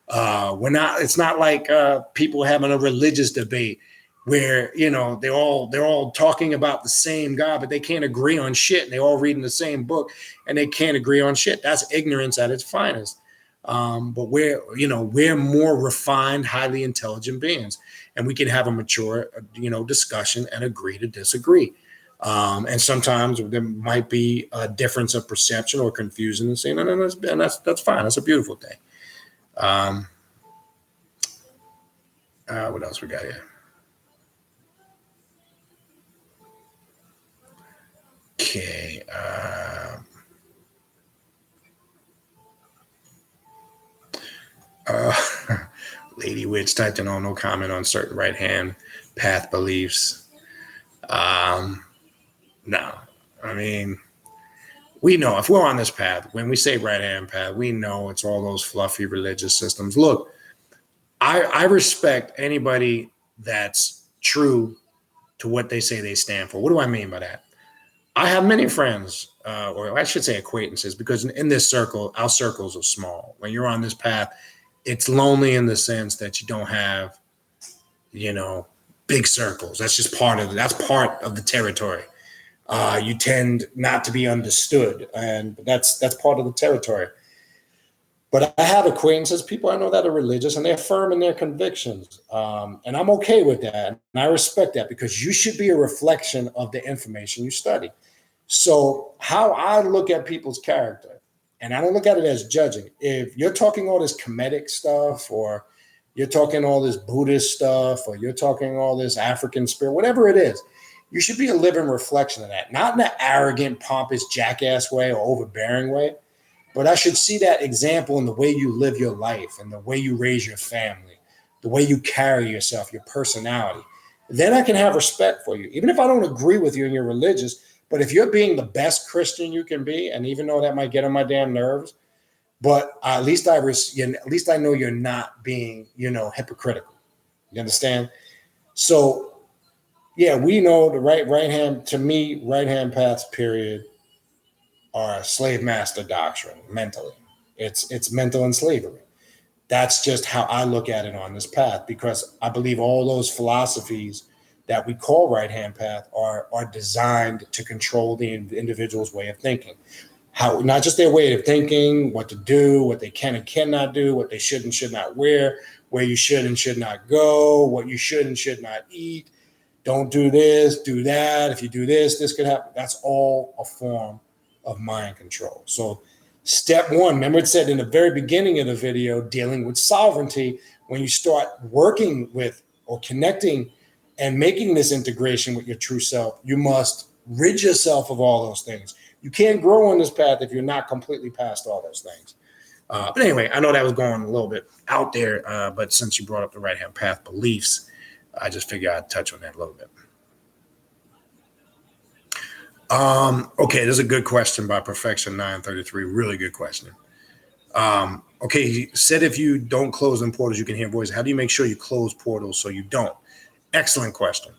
It's not like people having a religious debate where they're all talking about the same God, but they can't agree on shit. And they're all reading the same book, and they can't agree on shit. That's ignorance at its finest. But we're more refined, highly intelligent beings, and we can have a mature, discussion and agree to disagree. And sometimes there might be a difference of perception or confusion, and that's fine. That's a beautiful thing. What else we got here? Okay. Lady Witch typed in, no comment on certain right hand path beliefs. No, I mean, we know if we're on this path, when we say right hand path, we know it's all those fluffy religious systems. Look, I respect anybody that's true to what they say they stand for. What do I mean by that? I have many friends, or I should say acquaintances, because in this circle, our circles are small. When you're on this path, it's lonely in the sense that you don't have, big circles. That's just part of the territory. You tend not to be understood, and that's part of the territory. But I have acquaintances, people I know that are religious, and they're firm in their convictions. And I'm okay with that. And I respect that, because you should be a reflection of the information you study. So how I look at people's character, and I don't look at it as judging. If you're talking all this Kemetic stuff, or you're talking all this Buddhist stuff, or you're talking all this African spirit, whatever it is, you should be a living reflection of that, not in an arrogant, pompous, jackass way or overbearing way. But I should see that example in the way you live your life, and the way you raise your family, the way you carry yourself, your personality. Then I can have respect for you, even if I don't agree with you and you're religious. But if you're being the best Christian you can be, and even though that might get on my damn nerves, but at least I know you're not being, hypocritical. You understand? So yeah, we know the right hand, to me, right hand paths, period, are slave master doctrine mentally. It's mental and slavery. That's just how I look at it on this path, because I believe all those philosophies that we call right hand path are designed to control the individual's way of thinking. How, not just their way of thinking, what to do, what they can and cannot do, what they should and should not wear, where you should and should not go, what you should and should not eat. Don't do this, do that. If you do this, this could happen. That's all a form of mind control. So step one, remember it said in the very beginning of the video, dealing with sovereignty, when you start working with or connecting and making this integration with your true self, you must rid yourself of all those things. You can't grow on this path if you're not completely past all those things. But anyway, I know that was going a little bit out there, but since you brought up the right-hand path beliefs, I just figured I'd touch on that a little bit. Okay, this is a good question by Perfection 933. Really good question. Okay, he said if you don't close them portals, you can hear voices. How do you make sure you close portals so you don't? Excellent question.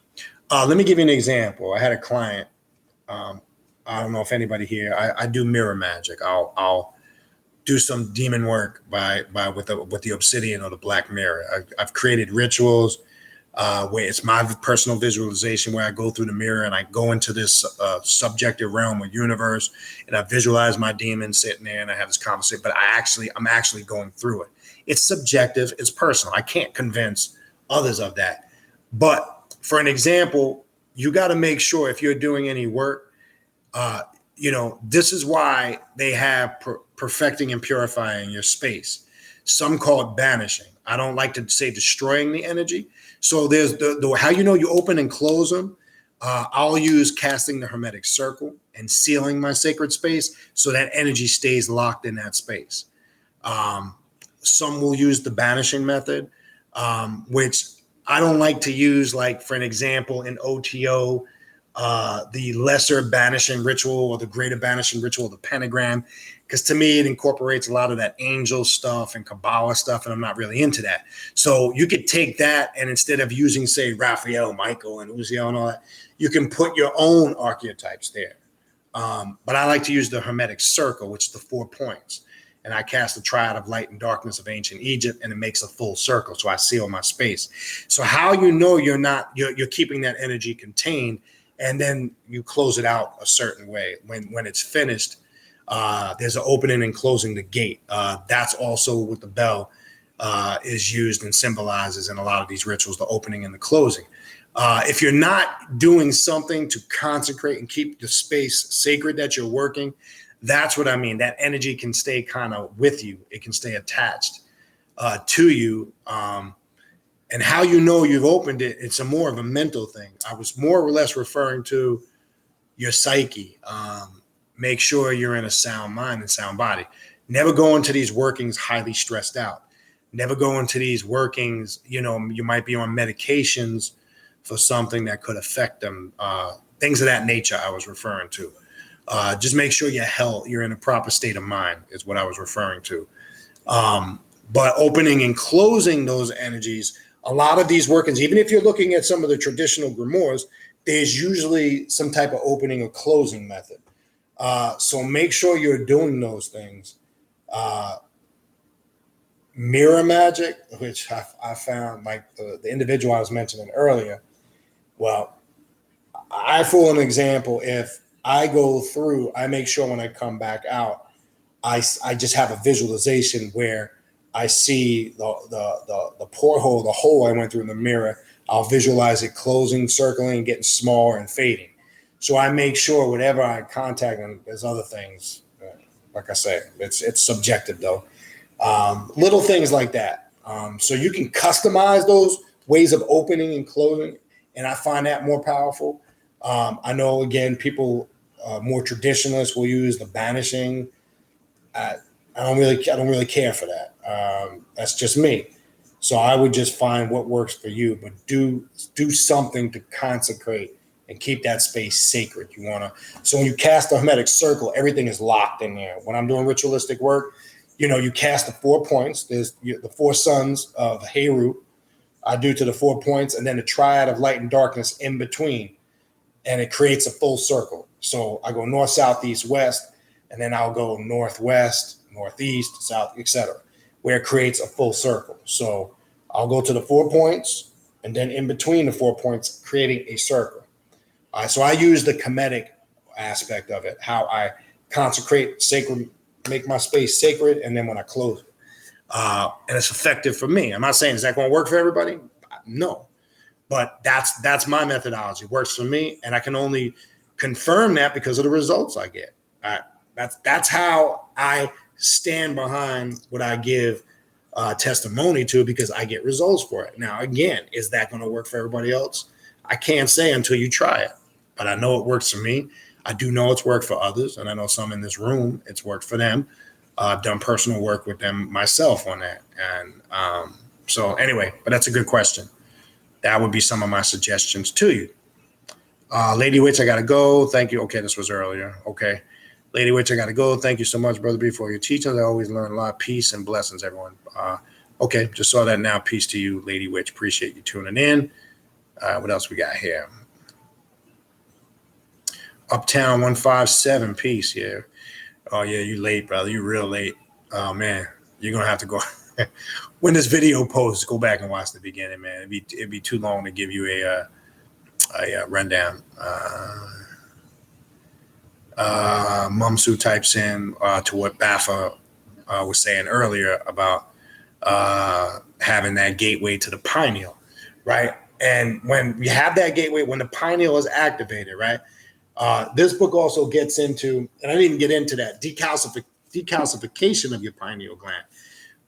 Let me give you an example. I had a client. I don't know if anybody here. I do mirror magic. I'll do some demon work with the obsidian or the black mirror. I've created rituals where it's my personal visualization, where I go through the mirror and I go into this subjective realm or universe, and I visualize my demon sitting there and I have this conversation, but I'm actually going through it. It's subjective, it's personal. I can't convince others of that. But for an example, you got to make sure if you're doing any work, this is why they have perfecting and purifying your space. Some call it banishing. I don't like to say destroying the energy. So there's the how you open and close them. I'll use casting the hermetic circle and sealing my sacred space so that energy stays locked in that space. Some will use the banishing method, which I don't like to use. Like, for an example, in OTO, the lesser banishing ritual or the greater banishing ritual, the pentagram, because to me it incorporates a lot of that angel stuff and Kabbalah stuff, and I'm not really into that. So you could take that, and instead of using, say, Raphael, Michael, and Uziel and all that, you can put your own archetypes there. But I like to use the hermetic circle, which is the 4 points. And I cast the triad of light and darkness of ancient Egypt, and it makes a full circle. So I seal my space. So how you're keeping that energy contained, and then you close it out a certain way. When it's finished, there's an opening and closing the gate. That's also what the bell is used and symbolizes in a lot of these rituals, the opening and the closing. If you're not doing something to consecrate and keep the space sacred that you're working, that's what I mean. That energy can stay kind of with you. It can stay attached to you. And how you've opened it, it's more of a mental thing. I was more or less referring to your psyche. Make sure you're in a sound mind and sound body. Never go into these workings highly stressed out. Never go into these workings, you might be on medications for something that could affect them. Things of that nature I was referring to. Just make sure you're in a proper state of mind is what I was referring to. But opening and closing those energies, a lot of these workings, even if you're looking at some of the traditional grimoires, there's usually some type of opening or closing method. So make sure you're doing those things. Mirror magic, which I found, like the individual I was mentioning earlier. Well, for an example, if I go through, I make sure when I come back out, I just have a visualization where I see the porthole, the hole I went through in the mirror. I'll visualize it closing, circling, getting smaller and fading. So I make sure whatever I contact, and there's other things, like I say, it's subjective though. Little things like that. So you can customize those ways of opening and closing, and I find that more powerful. I know, again, people more traditionalists will use the banishing. I, I don't really care for that. That's just me. So I would just find what works for you, but do something to consecrate and keep that space sacred. You want to. So when you cast a hermetic circle, everything is locked in there. When I'm doing ritualistic work, you cast the 4 points. There's the 4 sons of Heru. I do to the 4 points, and then the triad of light and darkness in between, and it creates a full circle. So I go north, south, east, west, and then I'll go northwest, northeast, south, etc., where it creates a full circle. So I'll go to the 4 points, and then in between the 4 points, creating a circle. So I use the Kemetic aspect of it, how I consecrate sacred, make my space sacred, and then when I close it. And it's effective for me. I'm not saying, is that going to work for everybody? No. But that's my methodology. It works for me, and I can only confirm that because of the results I get. That's how I stand behind what I give testimony to, because I get results for it. Now, again, is that going to work for everybody else? I can't say until you try it, but I know it works for me. I do know it's worked for others, and I know some in this room, it's worked for them. I've done personal work with them myself on that. And so anyway, but that's a good question. That would be some of my suggestions to you. Lady Witch, I got to go. Thank you. Okay, this was earlier. Okay. Lady Witch, I got to go. Thank you so much, Brother B, for your teachings. I always learn a lot. Peace and blessings, everyone. Okay, just saw that now. Peace to you, Lady Witch. Appreciate you tuning in. What else we got here? Uptown 157, peace. Yeah. Oh, yeah, you late, brother. You real late. Oh, man. You're going to have to go. When this video posts, go back and watch the beginning, man. It'd be too long to give you a rundown. Mumsu types in to what Bafa was saying earlier about having that gateway to the pineal, right? And when you have that gateway, when the pineal is activated, right? This book also gets into, and I didn't even get into that, decalcification of your pineal gland.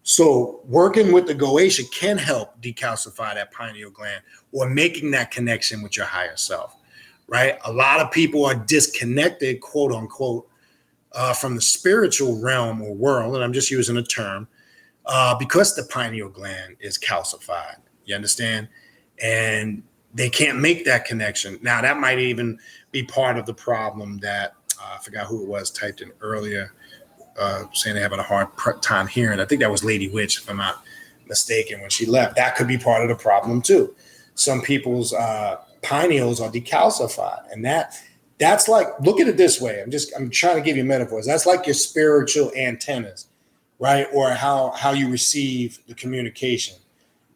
So working with the Goetia can help decalcify that pineal gland, or making that connection with your higher self, right? A lot of people are disconnected, quote unquote, from the spiritual realm or world, and I'm just using a term, because the pineal gland is calcified. You understand? And they can't make that connection. Now, that might even be part of the problem that I forgot who it was typed in earlier, saying they're having a hard time hearing. I think that was Lady Witch, if I'm not mistaken, when she left. That could be part of the problem too. Some people's pineals are decalcified, and that's like, look at it this way. I'm trying to give you metaphors. That's like your spiritual antennas, right? Or how you receive the communication.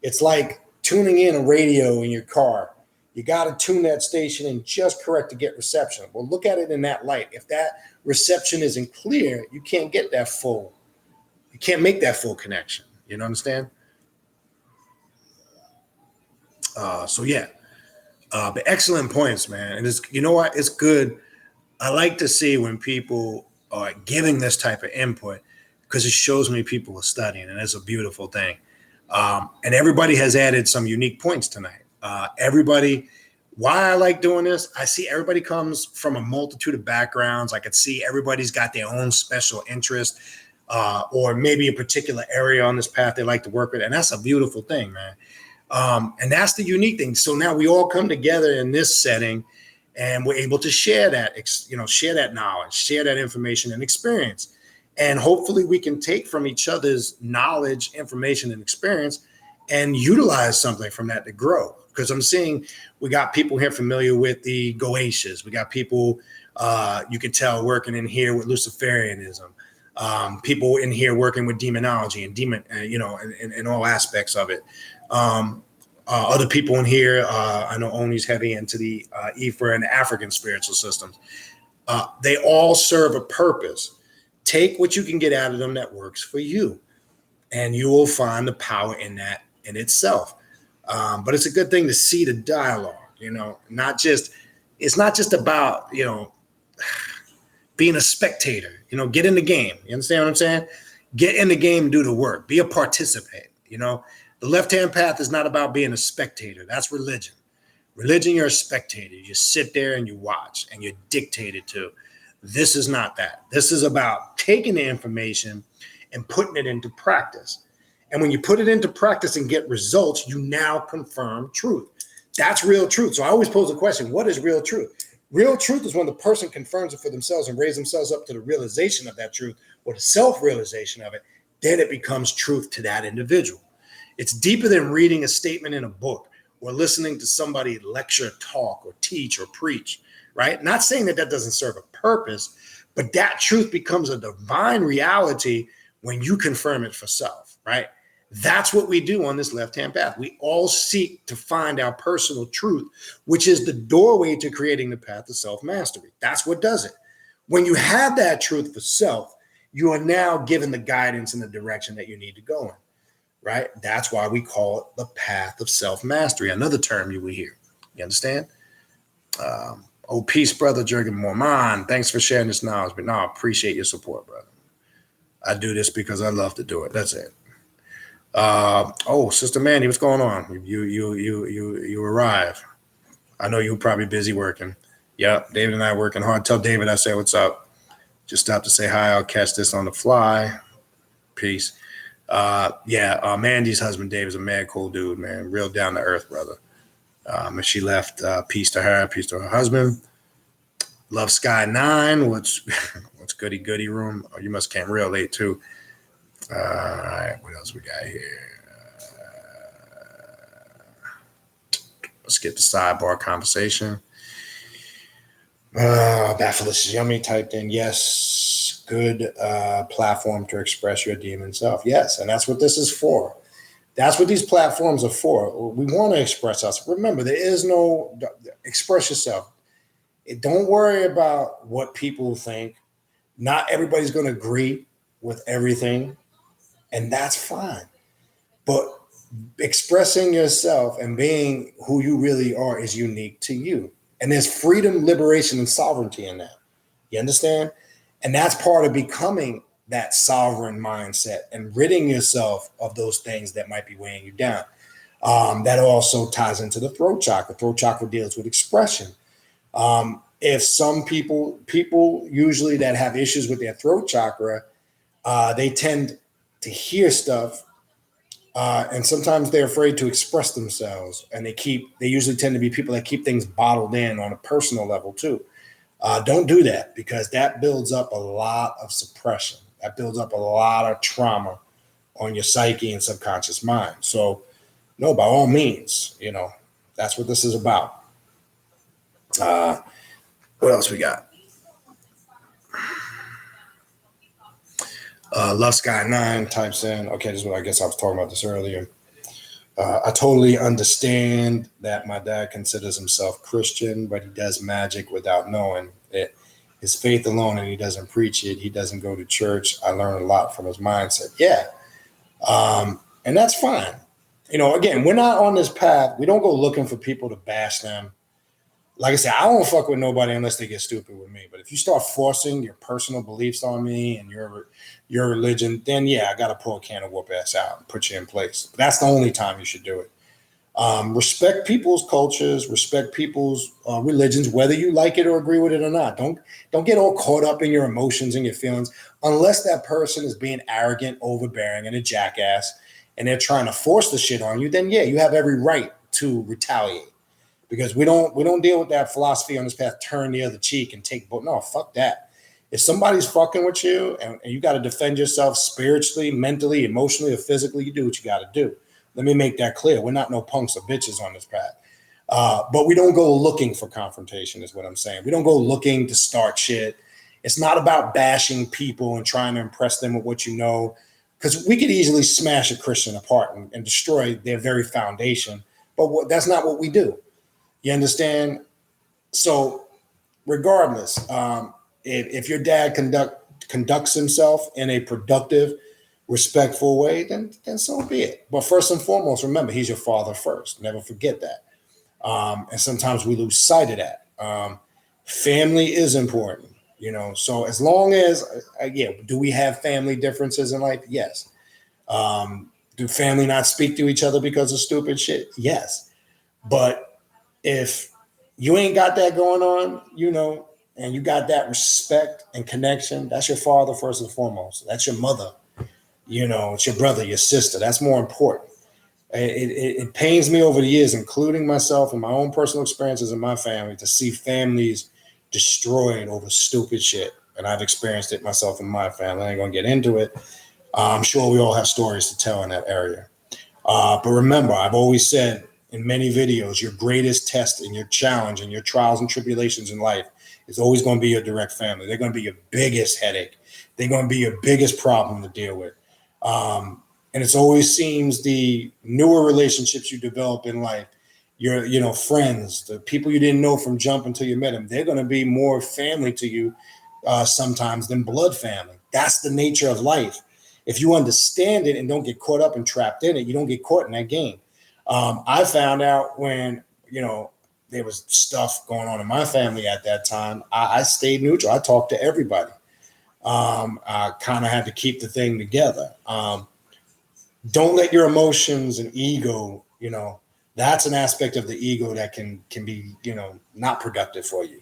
It's like tuning in a radio in your car. You got to tune that station in just correct to get reception. Well, look at it in that light. If that reception isn't clear, you can't get that full. You can't make that full connection. You know, understand? So yeah, but excellent points, man. And it's, you know what? It's good. I like to see when people are giving this type of input, because it shows me people are studying, and it's a beautiful thing. And everybody has added some unique points tonight. Why I like doing this, I see everybody comes from a multitude of backgrounds. I could see everybody's got their own special interest, or maybe a particular area on this path they like to work with. And that's a beautiful thing, man. And that's the unique thing. So now we all come together in this setting, and we're able to share that, share that knowledge, share that information and experience. And hopefully we can take from each other's knowledge, information, and experience and utilize something from that to grow. Because I'm seeing we got people here familiar with the Goetias. We got people, you can tell, working in here with Luciferianism. People in here working with demonology and in all aspects of it. Other people in here, I know Oni's heavy into the Ifa and the African spiritual systems. They all serve a purpose. Take what you can get out of them that works for you, and you will find the power in that in itself. But it's a good thing to see the dialogue, it's not just about, being a spectator, get in the game. You understand what I'm saying? Get in the game, do the work, be a participant. The left-hand path is not about being a spectator. That's religion. Religion, you're a spectator. You sit there and you watch and you're dictated to. This is not that. This is about taking the information and putting it into practice. And when you put it into practice and get results, you now confirm truth. That's real truth. So I always pose the question, what is real truth? Real truth is when the person confirms it for themselves and raise themselves up to the realization of that truth or the self-realization of it. Then it becomes truth to that individual. It's deeper than reading a statement in a book or listening to somebody lecture, talk, or teach or preach, right? Not saying that doesn't serve a purpose, but that truth becomes a divine reality when you confirm it for self, right? That's what we do on this left-hand path. We all seek to find our personal truth, which is the doorway to creating the path of self-mastery. That's what does it. When you have that truth for self, you are now given the guidance and the direction that you need to go in, right? That's why we call it the path of self-mastery, another term you will hear. You understand? Peace, brother Jurgen Mormon. Thanks for sharing this knowledge. But no, I appreciate your support, brother. I do this because I love to do it. That's it. Sister Mandy, what's going on? You arrive. I know you're probably busy working. Yep, David and I are working hard. Tell David I say what's up. Just stopped to say hi. I'll catch this on the fly. Peace. Mandy's husband, Dave, is a mad cool dude, man. Real down to earth, brother. And she left, peace to her, peace to her husband. Love Sky 9. What's goody room? Oh, you must came real late too. All right, what else we got here? Let's get the sidebar conversation. Bapholis is yummy. Typed in yes. Good platform to express your demon self. Yes, and that's what this is for. That's what these platforms are for. We want to express us. Remember, there is no express yourself. Don't worry about what people think. Not everybody's going to agree with everything, and that's fine. But expressing yourself and being who you really are is unique to you. And there's freedom, liberation, and sovereignty in that. You understand? And that's part of becoming that sovereign mindset and ridding yourself of those things that might be weighing you down. That also ties into the throat chakra. Throat chakra deals with expression. If some people usually that have issues with their throat chakra, they tend to hear stuff, and sometimes they're afraid to express themselves, and they usually tend to be people that keep things bottled in on a personal level too. Don't do that, because that builds up a lot of suppression. That builds up a lot of trauma on your psyche and subconscious mind. So, no, by all means, that's what this is about. What else we got? Love Sky 9 types in. Okay, this is what I guess I was talking about this earlier. I totally understand that my dad considers himself Christian, but he does magic without knowing it. His faith alone, and he doesn't preach it. He doesn't go to church. I learned a lot from his mindset. Yeah. And that's fine. Again, we're not on this path. We don't go looking for people to bash them. Like I said, I don't fuck with nobody unless they get stupid with me. But if you start forcing your personal beliefs on me and your religion, then yeah, I got to pull a can of whoop ass out and put you in place. But that's the only time you should do it. Respect people's cultures, respect people's religions, whether you like it or agree with it or not. Don't get all caught up in your emotions and your feelings, unless that person is being arrogant, overbearing, and a jackass, and they're trying to force the shit on you. Then yeah, you have every right to retaliate. Because we don't deal with that philosophy on this path, turn the other cheek and take, no, fuck that. If somebody's fucking with you and you got to defend yourself spiritually, mentally, emotionally, or physically, you do what you got to do. Let me make that clear. We're not no punks or bitches on this path. But we don't go looking for confrontation is what I'm saying. We don't go looking to start shit. It's not about bashing people and trying to impress them with what you know, because we could easily smash a Christian apart and destroy their very foundation. But that's not what we do. You understand? So regardless, if your dad conducts himself in a productive, respectful way, then so be it. But first and foremost, remember, he's your father first. Never forget that. And sometimes we lose sight of that. Family is important, So as long as, do we have family differences in life? Yes. Do family not speak to each other because of stupid shit? Yes. But if you ain't got that going on, and you got that respect and connection, that's your father first and foremost. That's your mother. It's your brother, your sister. That's more important. It pains me over the years, including myself and my own personal experiences in my family, to see families destroyed over stupid shit. And I've experienced it myself in my family. I ain't gonna get into it. I'm sure we all have stories to tell in that area. But remember, I've always said in many videos, your greatest test and your challenge and your trials and tribulations in life is always going to be your direct family. They're going to be your biggest headache. They're going to be your biggest problem to deal with. And it always seems the newer relationships you develop in life, your friends, the people you didn't know from jump until you met them, they're going to be more family to you sometimes than blood family. That's the nature of life. If you understand it and don't get caught up and trapped in it, you don't get caught in that game. I found out when, there was stuff going on in my family at that time, I stayed neutral. I talked to everybody. I kind of had to keep the thing together. Don't let your emotions and ego, that's an aspect of the ego that can be, not productive for you.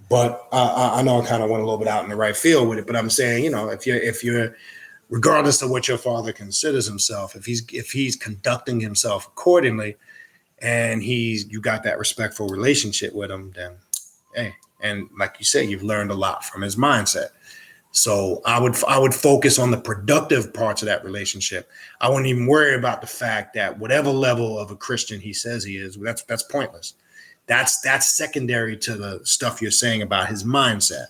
But I know I kind of went a little bit out in the right field with it, but I'm saying, if you're, regardless of what your father considers himself, if he's conducting himself accordingly, and you got that respectful relationship with him, then hey, and like you say, you've learned a lot from his mindset. So I would focus on the productive parts of that relationship. I wouldn't even worry about the fact that whatever level of a Christian he says he is, that's pointless. That's secondary to the stuff you're saying about his mindset.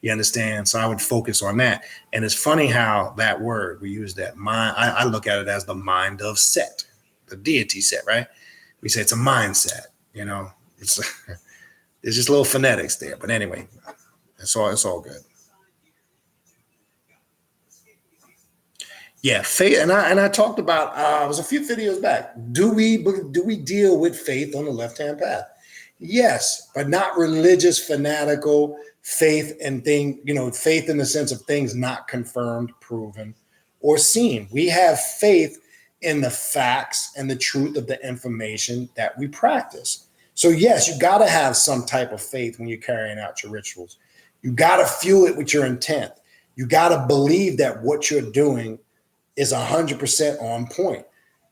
You understand? So I would focus on that. And it's funny how that word, we use that mind, I look at it as the mind of Set, the deity Set, right? We say it's a mindset, it's there's just little phonetics there. But anyway, it's all good. Yeah, faith, and I talked about it was a few videos back. Do we deal with faith on the left-hand path? Yes, but not religious, fanatical faith and faith in the sense of things not confirmed, proven, or seen. We have faith in the facts and the truth of the information that we practice. So yes, you got to have some type of faith when you're carrying out your rituals. You got to fuel it with your intent. You got to believe that what you're doing is 100% on point.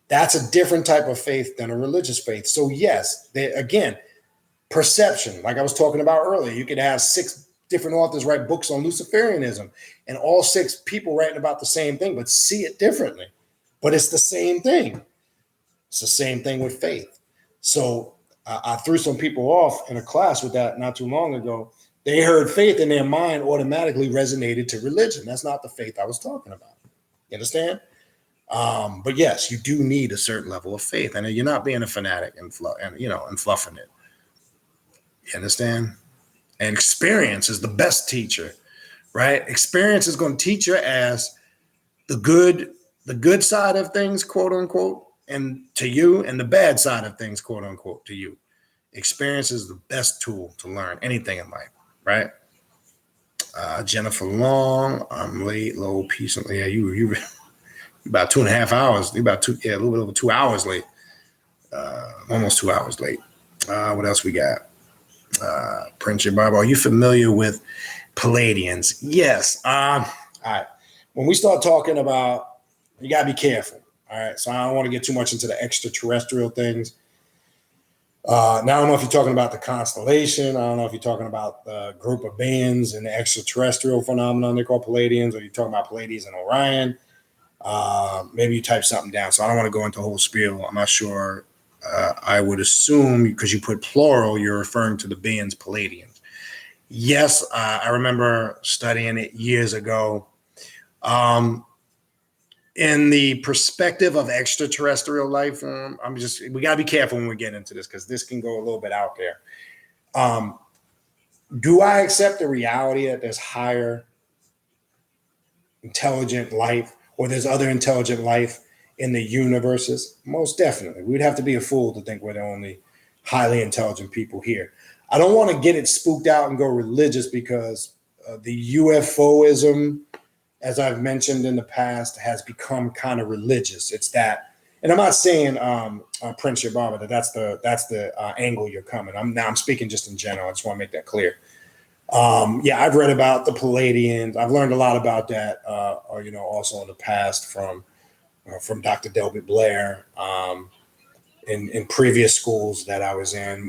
That's a different type of faith than a religious faith. So yes, again, perception, like I was talking about earlier, you could have 6 different authors write books on Luciferianism, and all 6 people writing about the same thing, but see it differently. But it's the same thing. It's the same thing with faith. So I threw some people off in a class with that not too long ago. They heard faith and their mind automatically resonated to religion. That's not the faith I was talking about. You understand? But yes, you do need a certain level of faith, and you're not being a fanatic and fluffing it. You understand? And experience is the best teacher, right? Experience is going to teach your ass the good side of things, quote unquote, and to you, and the bad side of things, quote unquote, to you. Experience is the best tool to learn anything in life, right? Jennifer Long, I'm late, low, peace. Yeah, you about 2.5 hours. You about a little bit over 2 hours late. Almost 2 hours late. What else we got? Prince Your Bible. Are you familiar with Palladians? Yes. All right. When we start talking about, you gotta be careful. All right. So I don't want to get too much into the extraterrestrial things. Now, I don't know if you're talking about the constellation. I don't know if you're talking about the group of beings and the extraterrestrial phenomenon they call Palladians, or you're talking about Pleiades and Orion. Maybe you type something down. So I don't want to go into a whole spiel. I'm not sure. I would assume because you put plural, you're referring to the beings Palladians. Yes, I remember studying it years ago. In the perspective of extraterrestrial life form, we got to be careful when we get into this because this can go a little bit out there. Do I accept the reality that there's higher intelligent life or there's other intelligent life in the universes? Most definitely. We'd have to be a fool to think we're the only highly intelligent people here. I don't want to get it spooked out and go religious because the UFOism, as I've mentioned in the past, has become kind of religious. It's that, and I'm not saying Prince Yababa that's the angle you're coming. I'm speaking just in general. I just want to make that clear. Yeah, I've read about the Palladians. I've learned a lot about that, also in the past from Dr. Delbert Blair. In previous schools that I was in,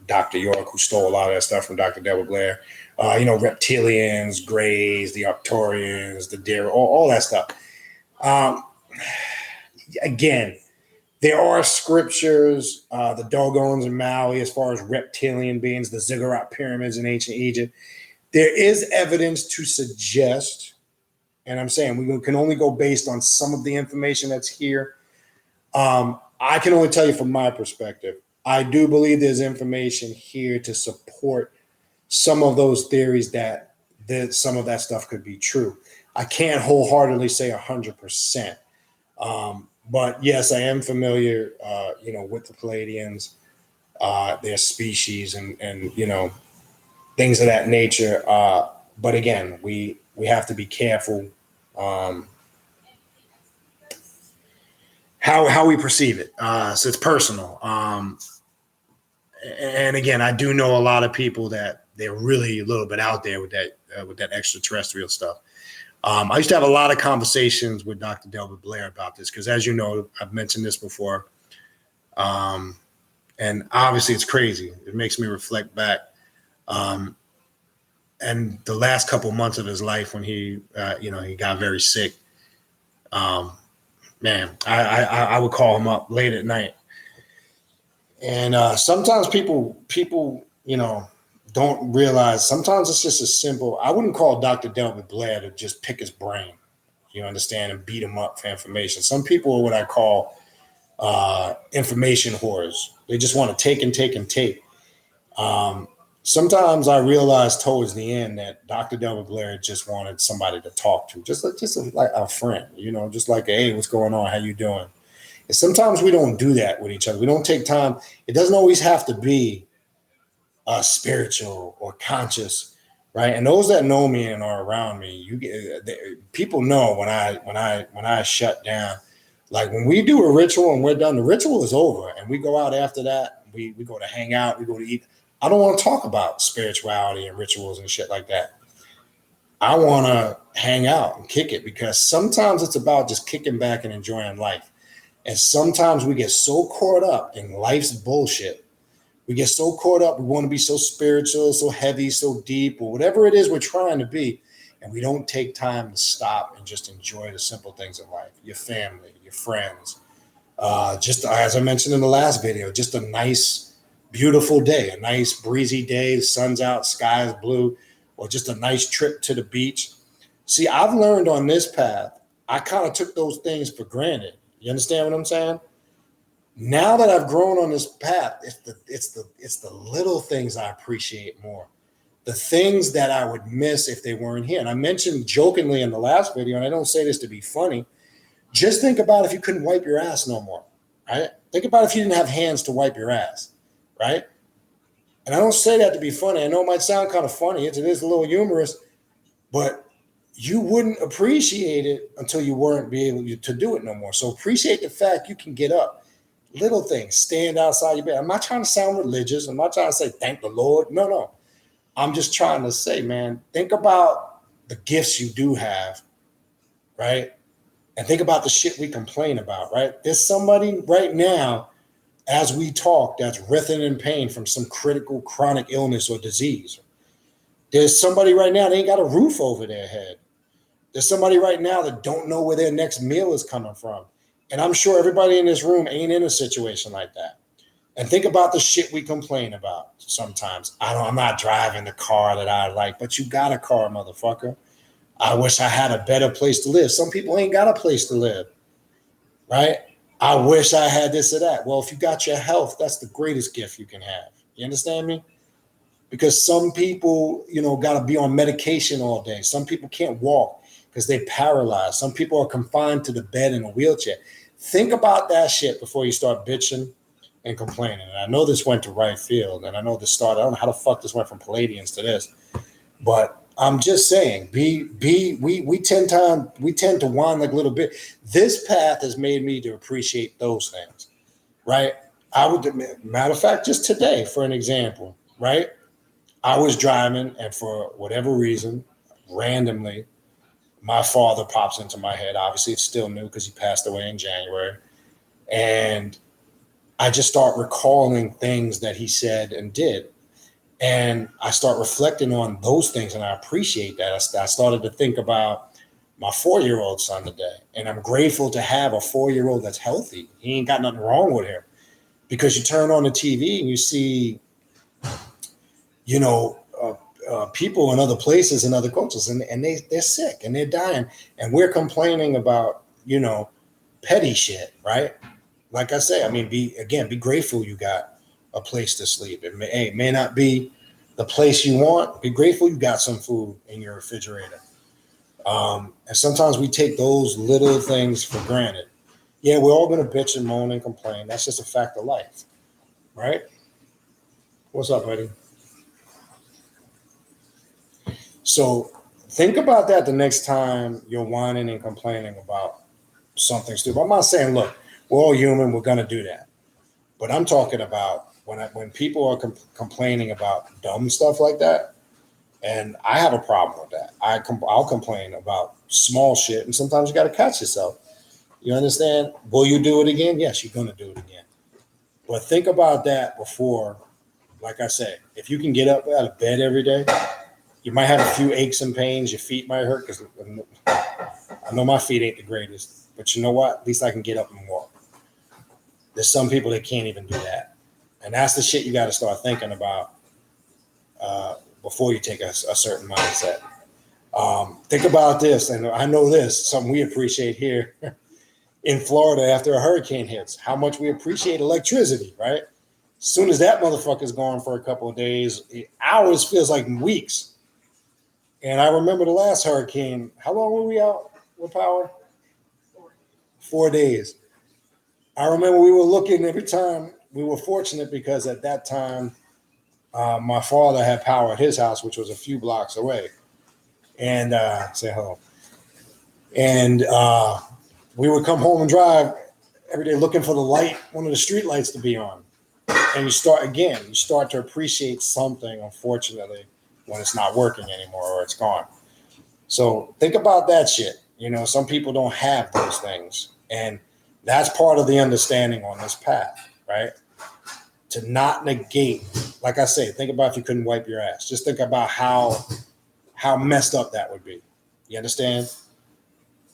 Dr. York, who stole a lot of that stuff from Dr. Delbert Blair. Reptilians, Greys, the Arcturians, the Deer, all that stuff. Again, there are scriptures, the Dogons and Maui, as far as reptilian beings, the ziggurat pyramids in ancient Egypt. There is evidence to suggest, and I'm saying we can only go based on some of the information that's here. I can only tell you from my perspective. I do believe there's information here to support some of those theories that some of that stuff could be true. I can't wholeheartedly say 100%. But yes, I am familiar, with the Palladians, their species, and things of that nature. But again, we have to be careful how we perceive it. So it's personal. And again, I do know a lot of people that they're really a little bit out there with that extraterrestrial stuff. I used to have a lot of conversations with Dr. Delbert Blair about this because, as you know, I've mentioned this before. And obviously it's crazy. It makes me reflect back. And the last couple months of his life when he got very sick, man, I would call him up late at night. And sometimes people, don't realize sometimes it's just as simple. I wouldn't call Dr. Delbert Blair to just pick his brain, you understand, and beat him up for information. Some people are what I call information whores. They just want to take and take and take. Sometimes I realized towards the end that Dr. Delbert Blair just wanted somebody to talk to, just like a friend, just like, hey, what's going on? How you doing? And sometimes we don't do that with each other. We don't take time. It doesn't always have to be spiritual or conscious, right? And those that know me and are around me, people know when I shut down. Like when we do a ritual and we're done, the ritual is over, and we go out after that. We go to hang out, we go to eat. I don't want to talk about spirituality and rituals and shit like that. I want to hang out and kick it because sometimes it's about just kicking back and enjoying life. And sometimes we get so caught up in life's bullshit. We get so caught up. We want to be so spiritual, so heavy, so deep, or whatever it is we're trying to be. And we don't take time to stop and just enjoy the simple things in life, your family, your friends. Just as I mentioned in the last video, just a nice, beautiful day, a nice breezy day. The sun's out, sky is blue, or just a nice trip to the beach. See, I've learned on this path, I kind of took those things for granted. You understand what I'm saying? Now that I've grown on this path, it's the little things I appreciate more. The things that I would miss if they weren't here. And I mentioned jokingly in the last video, and I don't say this to be funny, just think about if you couldn't wipe your ass no more, right? Think about if you didn't have hands to wipe your ass, right? And I don't say that to be funny. I know it might sound kind of funny. It is a little humorous, but you wouldn't appreciate it until you weren't be able to do it no more. So appreciate the fact you can get up. Little things, stand outside your bed. I'm not trying to sound religious. I'm not trying to say thank the Lord. No. I'm just trying to say, man, think about the gifts you do have, right? And think about the shit we complain about, right? There's somebody right now, as we talk, that's writhing in pain from some critical chronic illness or disease. There's somebody right now that ain't got a roof over their head. There's somebody right now that don't know where their next meal is coming from. And I'm sure everybody in this room ain't in a situation like that. And think about the shit we complain about sometimes. I'm not driving the car that I like, but you got a car, motherfucker. I wish I had a better place to live. Some people ain't got a place to live, right? I wish I had this or that. Well, if you got your health, that's the greatest gift you can have. You understand me? because some people, got to be on medication all day. Some people can't walk because they're paralyzed. Some people are confined to the bed in a wheelchair. Think about that shit before you start bitching and complaining. And I know this went to right field, and I know this started. I don't know how the fuck this went from Palladians to this, but I'm just saying, we tend to whine like a little bit. This path has made me to appreciate those things, right? Matter of fact, just today, for an example, right? I was driving, and for whatever reason, randomly, my father pops into my head. Obviously, it's still new because he passed away in January, and I just start recalling things that he said and did. And I start reflecting on those things, and I appreciate that. I started to think about my 4-year-old son today, and I'm grateful to have a 4-year-old that's healthy. He ain't got nothing wrong with him, because you turn on the TV and you see, people in other places and other cultures, and they're sick and they're dying, and we're complaining about, petty shit, right? Like I say, I mean, be grateful you got a place to sleep. It may not be the place you want. Be grateful you got some food in your refrigerator. And sometimes we take those little things for granted. Yeah, we're all going to bitch and moan and complain. That's just a fact of life, right? What's up, buddy? So think about that the next time you're whining and complaining about something stupid. I'm not saying, look, we're all human. We're going to do that. But I'm talking about when people are complaining about dumb stuff like that, and I have a problem with that. I'll complain about small shit, and sometimes you got to catch yourself. You understand? Will you do it again? Yes, you're going to do it again. But think about that before, like I said, if you can get up out of bed every day, you might have a few aches and pains. Your feet might hurt, because I know my feet ain't the greatest. But you know what? At least I can get up and walk. There's some people that can't even do that. And that's the shit you got to start thinking about before you take a certain mindset. Think about this, and I know this, something we appreciate here in Florida after a hurricane hits, how much we appreciate electricity, right? As soon as that motherfucker's gone for a couple of days, hours feels like weeks. And I remember the last hurricane, how long were we out with power? 4 days. I remember we were looking every time. We were fortunate because at that time, my father had power at his house, which was a few blocks away. And say hello. And we would come home and drive every day looking for the light, one of the street lights to be on. And you start to appreciate something, unfortunately, when it's not working anymore or it's gone. So think about that shit. Some people don't have those things. And that's part of the understanding on this path, right? To not negate, like I say, think about if you couldn't wipe your ass. Just think about how messed up that would be. You understand?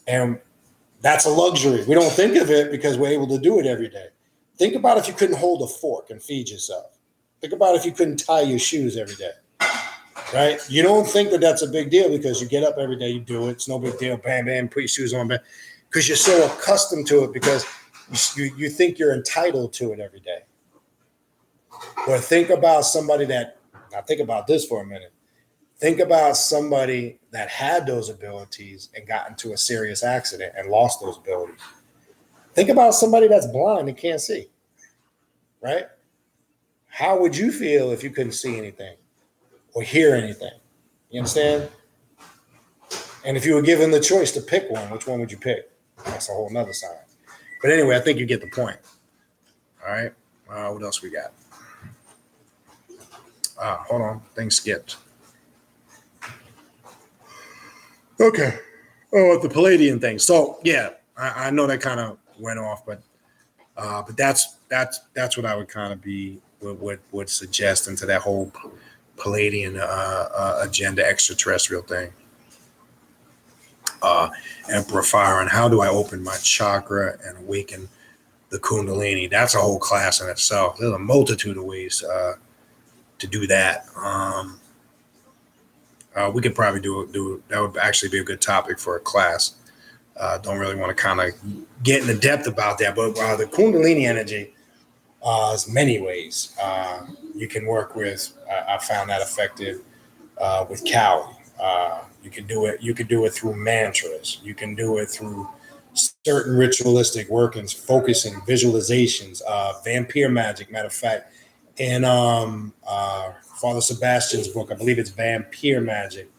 And that's a luxury. We don't think of it because we're able to do it every day. Think about if you couldn't hold a fork and feed yourself. Think about if you couldn't tie your shoes every day, right? You don't think that that's a big deal because you get up every day, you do it. It's no big deal. Bam, bam, put your shoes on, bam. Because you're so accustomed to it, because you think you're entitled to it every day. Or think about somebody now think about this for a minute. Think about somebody that had those abilities and got into a serious accident and lost those abilities. Think about somebody that's blind and can't see, right? How would you feel if you couldn't see anything or hear anything? You understand? And if you were given the choice to pick one, which one would you pick? That's a whole nother side. But anyway, I think you get the point. All right. What else we got? Hold on. Thing skipped. Okay. The Palladian thing. So yeah, I know that kind of went off, but that's what I would kind of would suggest into that whole Palladian agenda, extraterrestrial thing. Emperor Fire, and how do I open my chakra and awaken the Kundalini? That's a whole class in itself. There's a multitude of ways to do that. We could probably do that. Would actually be a good topic for a class. Don't really want to kind of get into depth about that, but the Kundalini energy There's many ways you can work with. I found that effective with Cali. You can do it. You can do it through mantras. You can do it through certain ritualistic workings, focusing, visualizations, vampire magic. Matter of fact, in Father Sebastian's book, I believe it's Vampire Magic.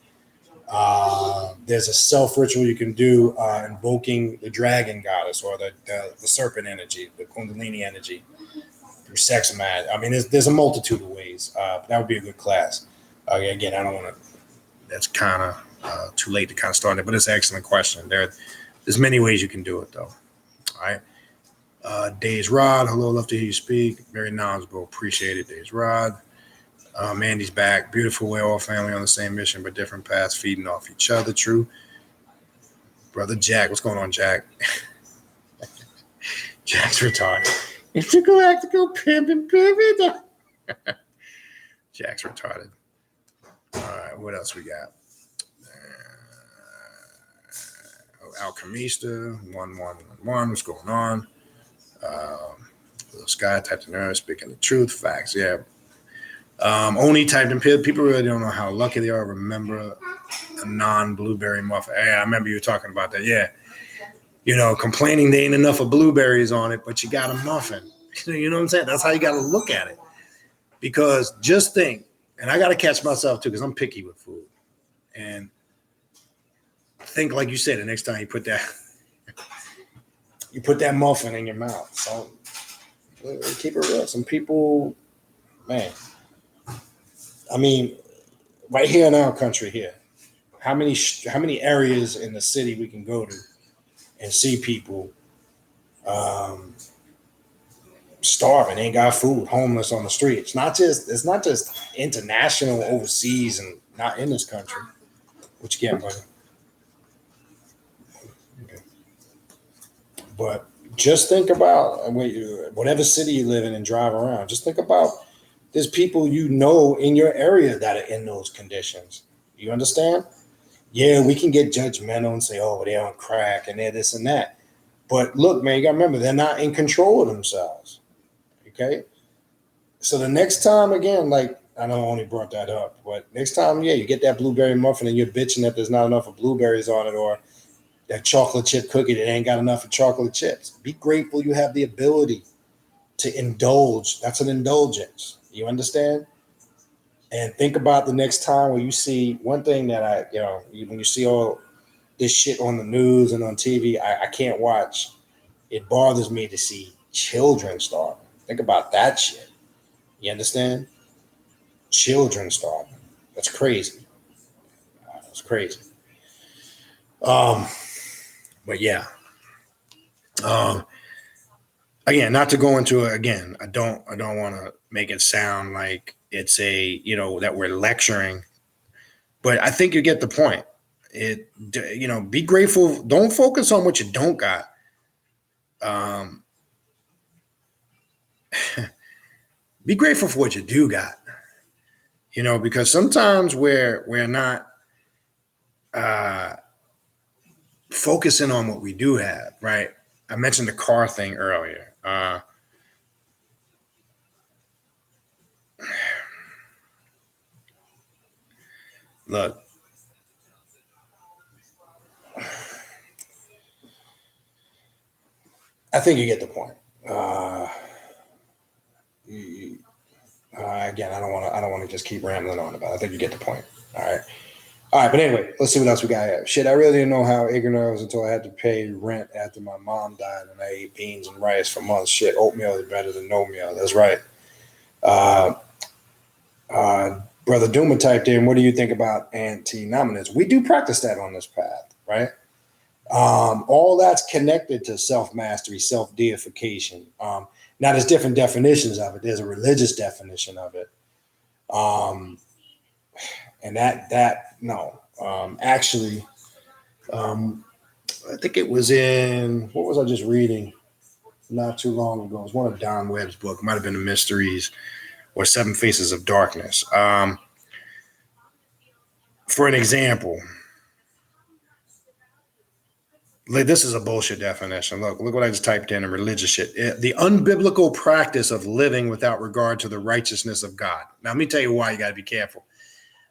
There's a self ritual you can do invoking the dragon goddess or the serpent energy, the Kundalini energy through sex magic. I mean, there's a multitude of ways. That would be a good class. Again, I don't want to. That's kind of too late to kind of start it, but it's an excellent question. There's many ways you can do it, though. All right. Days Rod, hello, love to hear you speak. Very knowledgeable, appreciate it, Days Rod. Mandy's back. Beautiful way, all family on the same mission, but different paths, feeding off each other. True. Brother Jack, what's going on, Jack? Jack's retarded. Intergalactical pimpin'. Jack's retarded. All right, what else we got? Alchemista, 1111. What's going on? Little Sky typed in there, speaking the truth, facts. Yeah. Only typed in people really don't know how lucky they are. Remember a non-blueberry muffin. Hey, I remember you talking about that. Yeah. You know, complaining there ain't enough of blueberries on it, but you got a muffin. You know what I'm saying? That's how you got to look at it. Because just think, and I got to catch myself too, because I'm picky with food. And think, like you said, the next time you put that muffin in your mouth. So keep it real. Some people, man. I mean, right here in our country here, how many areas in the city we can go to and see people starving, ain't got food, homeless on the street. It's not just international, overseas, and not in this country. What you get, buddy? Okay. But just think about whatever city you live in and drive around. Just think about there's people you know in your area that are in those conditions. You understand? Yeah, we can get judgmental and say, oh, they're on crack and they're this and that. But look, man, you got to remember, they're not in control of themselves. Okay? So the next time, again, like, I know I only brought that up, but next time, yeah, you get that blueberry muffin and you're bitching that there's not enough of blueberries on it, or that chocolate chip cookie that ain't got enough of chocolate chips. Be grateful you have the ability to indulge. That's an indulgence. You understand? And think about the next time where you see one thing that when you see all this shit on the news and on TV, I can't watch. It bothers me to see children starving. Think about that shit. You understand? Children starving. That's crazy. That's crazy. But yeah. Again, not to go into it again. I don't want to make it sound like it's that we're lecturing, but I think you get the point. Be grateful. Don't focus on what you don't got. Be grateful for what you do got. Because sometimes we're not focusing on what we do have, right? I mentioned the car thing earlier. Look, I think you get the point. Again, I don't want to just keep rambling on about it. I think you get the point. All right. But anyway, let's see what else we got here. Shit, I really didn't know how ignorant I was until I had to pay rent after my mom died and I ate beans and rice for months. Shit, oatmeal is better than no meal. That's right. Brother Duma typed in, what do you think about anti-nominants? We do practice that on this path, right? All that's connected to self-mastery, self-deification. Now, there's different definitions of it. There's a religious definition of it. And actually, I think it was in, what was I just reading not too long ago? It was one of Don Webb's books. It might have been The Mysteries or Seven Faces of Darkness. For an example, This is a bullshit definition. Look what I just typed in religious shit. The unbiblical practice of living without regard to the righteousness of God. Now, let me tell you why you got to be careful.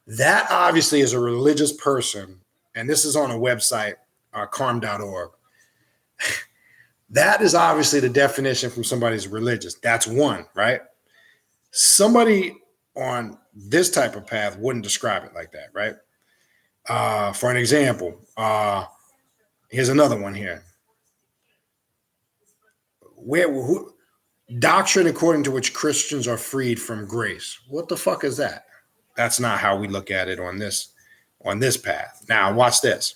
That obviously is a religious person, and this is on a website, carm.org. That is obviously the definition from somebody who's religious. That's one, right? Somebody on this type of path wouldn't describe it like that, right? For an example, here's another one here. Doctrine according to which Christians are freed from grace. What the fuck is that? That's not how we look at it on this path. Now, watch this.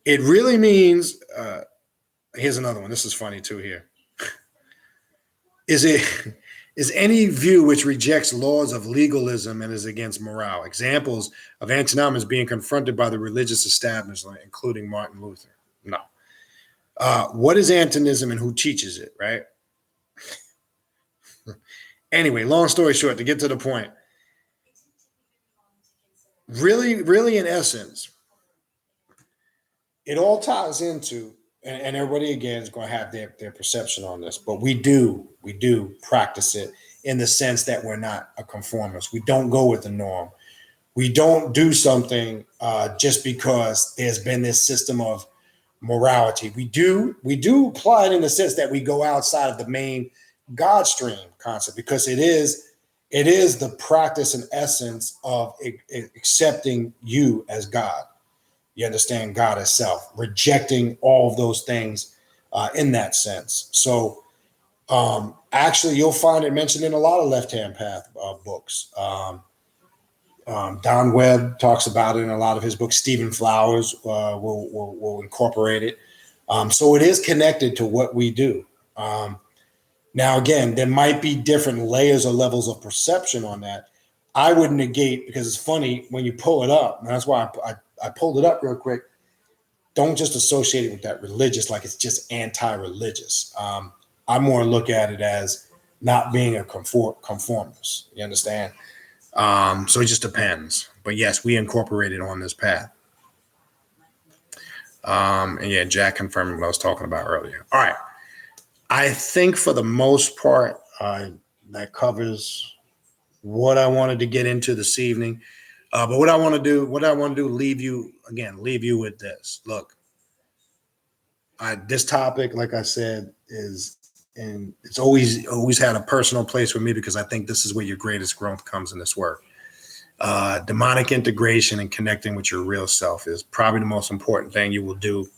It really means, here's another one. This is funny too here. Is any view which rejects laws of legalism and is against morale. Examples of antinomians being confronted by the religious establishment, including Martin Luther. No. What is antinism and who teaches it, right? Anyway, long story short, to get to the point, really in essence, it all ties into, and everybody again is going to have their perception on this, but we do practice it in the sense that we're not a conformist. We don't go with the norm. We don't do something just because there's been this system of morality. We do apply it in the sense that we go outside of the main God stream concept, because it is the practice and essence of accepting you as God. You understand, God as self, rejecting all of those things in that sense. So actually, you'll find it mentioned in a lot of left-hand path books. Don Webb talks about it in a lot of his books. Stephen Flowers will incorporate it. So it is connected to what we do. Now, again, there might be different layers or levels of perception on that. I would negate, because it's funny when you pull it up, and that's why I pulled it up real quick. Don't just associate it with that religious, like it's just anti-religious. I more look at it as not being a conformist. You understand? So it just depends. But yes, we incorporate it on this path. And yeah, Jack confirmed what I was talking about earlier. All right. I think for the most part, that covers what I wanted to get into this evening. But what I want to do, leave you with this. Look, this topic, like I said, and it's always had a personal place with me, because I think this is where your greatest growth comes in this work. Demonic integration and connecting with your real self is probably the most important thing you will do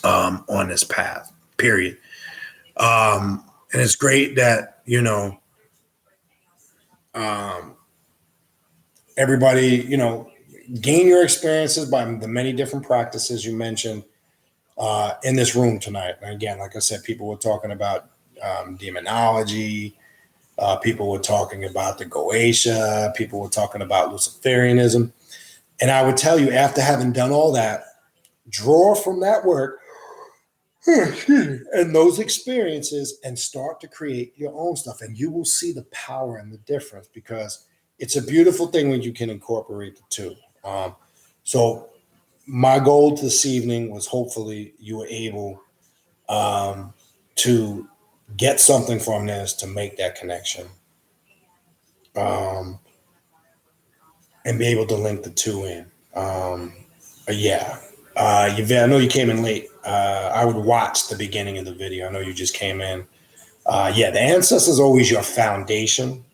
on this path, period. And it's great that, everybody, gain your experiences by the many different practices you mentioned in this room tonight. And again, like I said, people were talking about demonology. People were talking about the Goetia. People were talking about Luciferianism. And I would tell you, after having done all that, draw from that work and those experiences and start to create your own stuff. And you will see the power and the difference, because it's a beautiful thing when you can incorporate the two. So my goal this evening was, hopefully you were able to get something from this to make that connection, and be able to link the two in. I know you came in late. I would watch the beginning of the video. I know you just came in. The ancestors is always your foundation.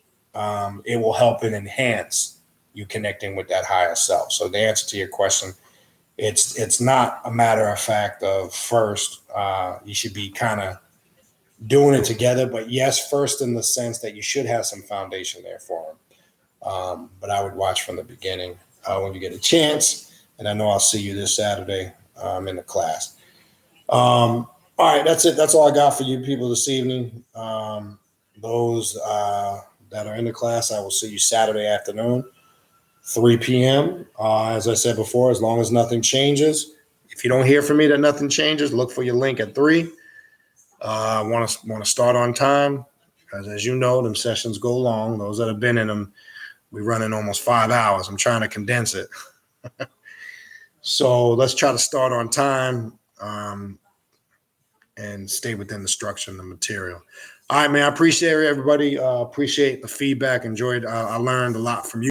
It will help and enhance you connecting with that higher self. So the answer to your question, it's not a matter of fact of first, you should be kind of doing it together, but yes, first in the sense that you should have some foundation there for them. But I would watch from the beginning when you get a chance. And I know I'll see you this Saturday in the class. All right, that's it. That's all I got for you people this evening. Those that are in the class, I will see you Saturday afternoon, 3 p.m. As I said before, as long as nothing changes. If you don't hear from me that nothing changes, look for your link at 3. Want to start on time, because as you know, them sessions go long. Those that have been in them We're running almost 5 hours. I'm trying to condense it. So let's try to start on time and stay within the structure and the material. All right, man. I appreciate everybody. Appreciate the feedback. Enjoyed. I learned a lot from you.